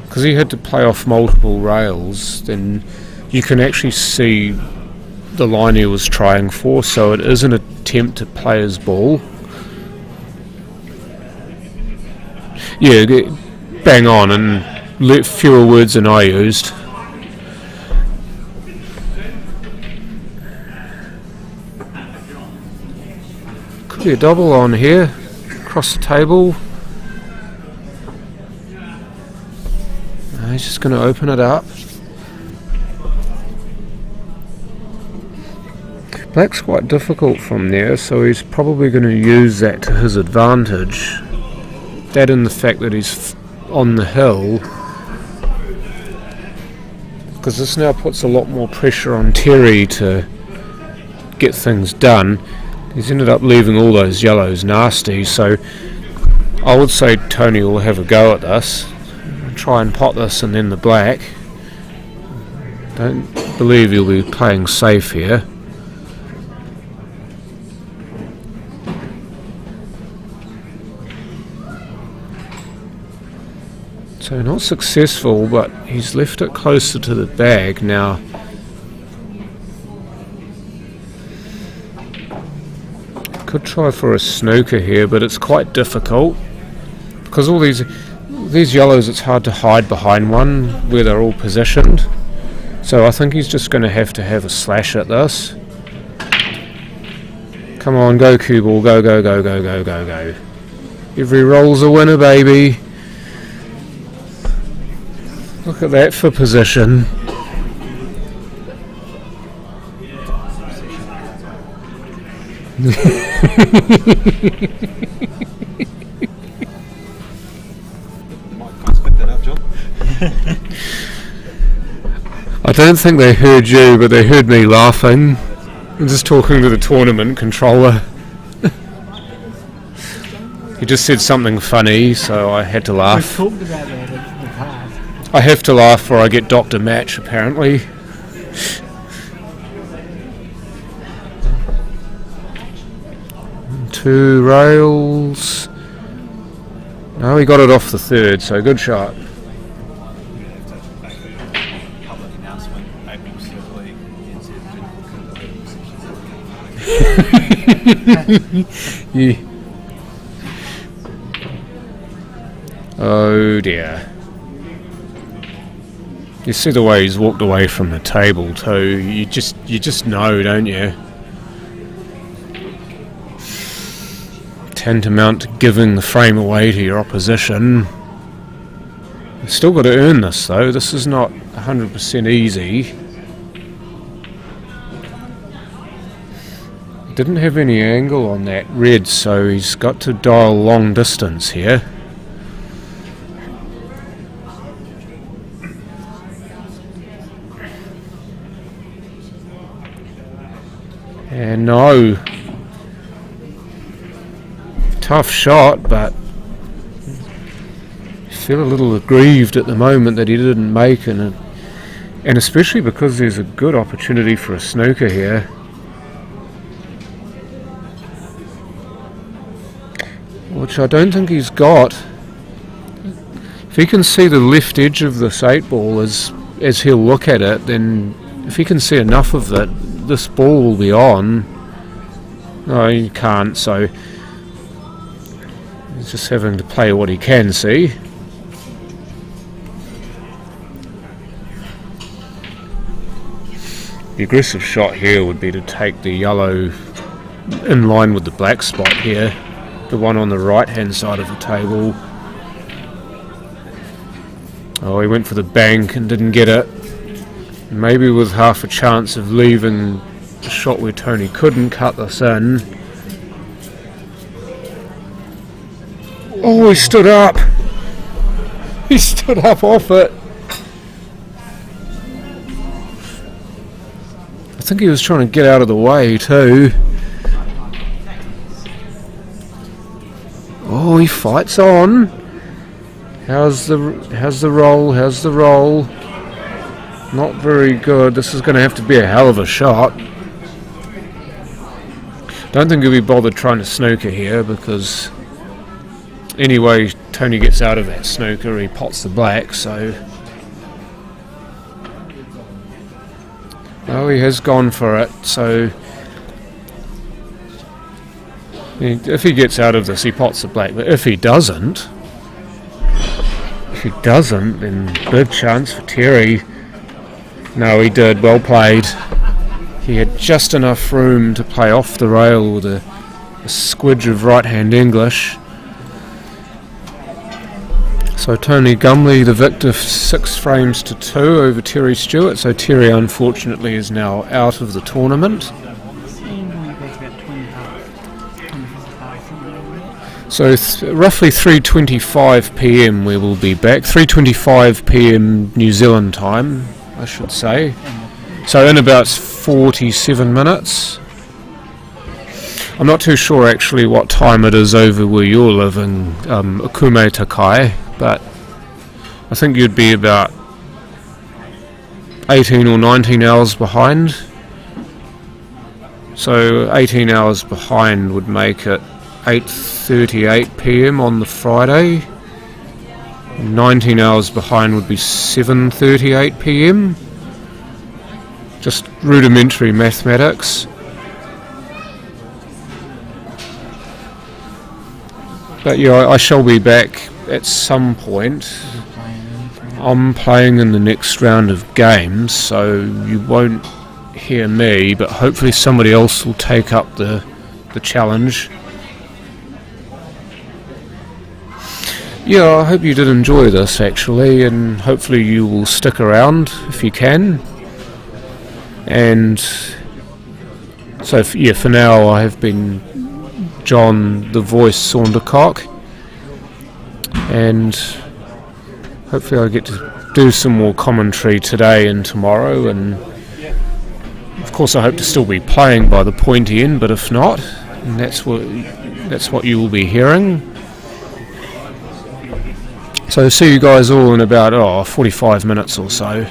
Because he had to play off multiple rails, then you can actually see the line he was trying for, so it is an attempt to play his ball. Yeah, bang on, and fewer words than I used. Could be a double on here, across the table. He's just going to open it up. Black's quite difficult from there, so he's probably going to use that to his advantage. That and the fact that he's on the hill, because this now puts a lot more pressure on Terry to get things done. He's ended up leaving all those yellows nasty, so I would say Tony will have a go at this, try and pot this and then the black. Don't believe he'll be playing safe here. So not successful, but he's left it closer to the bag now. Could try for a snooker here, but it's quite difficult because all these yellows, it's hard to hide behind one where they're all positioned. So I think he's just going to have a slash at this. Come on, go cue ball, go, go, go, go, go, go, go. Every roll's a winner, baby. Look at that for position. I don't think they heard you, but they heard me laughing. I'm just talking to the tournament controller. He just said something funny, so I had to We've laugh. talked about that in the past. I have to laugh or I get docked a match, apparently. Two rails. No, he got it off the third, so good shot. Public announcement, opening Superleague, Yeah. Oh dear. You see the way he's walked away from the table too. You just know, don't you? Tantamount to giving the frame away to your opposition. You've still got to earn this though. This is not 100% easy. Didn't have any angle on that red, so he's got to dial long distance here. And no. Tough shot, but I feel a little aggrieved at the moment that he didn't make it, and especially because there's a good opportunity for a snooker here. Which I don't think he's got. If he can see the left edge of this 8-ball as he'll look at it, then if he can see enough of it, this ball will be on. No, he can't, so he's just having to play what he can see. The aggressive shot here would be to take the yellow in line with the black spot here, the one on the right hand side of the table. Oh, he went for the bank and didn't get it. Maybe with half a chance of leaving the shot where Tony couldn't cut this in. Oh, he stood up. He stood up off it. I think he was trying to get out of the way too. Oh, he fights on. How's the roll? How's the roll? Not very good. This is going to have to be a hell of a shot. Don't think he'll be bothered trying to snooker here, because anyway Tony gets out of that snooker, he pots the black, so... Oh, he has gone for it, so... If he gets out of this, he pots the black, but if he doesn't, then big chance for Terry. No, he did. Well played. He had just enough room to play off the rail with a squidge of right-hand English. So Tony Gumley, the victor, 6 frames to 2 over Terry Stewart. So Terry, unfortunately, is now out of the tournament. So roughly 3:25 p.m. we will be back. 3:25 p.m. New Zealand time, I should say. So in about 47 minutes. I'm not too sure actually what time it is over where you're living, Akume Takai, but I think you'd be about 18 or 19 hours behind. So 18 hours behind would make it 8:38 p.m. on the Friday. 19 hours behind would be 7:38 p.m. Just rudimentary mathematics. But yeah, I shall be back at some point. I'm playing in the next round of games, so you won't hear me, but hopefully somebody else will take up the challenge. Yeah, I hope you did enjoy this actually, and hopefully you will stick around if you can. And so for now I have been John the Voice Saundercock, and hopefully I get to do some more commentary today and tomorrow, and of course I hope to still be playing by the pointy end, but if not, and that's what you will be hearing. So see you guys all in about 45 minutes or so.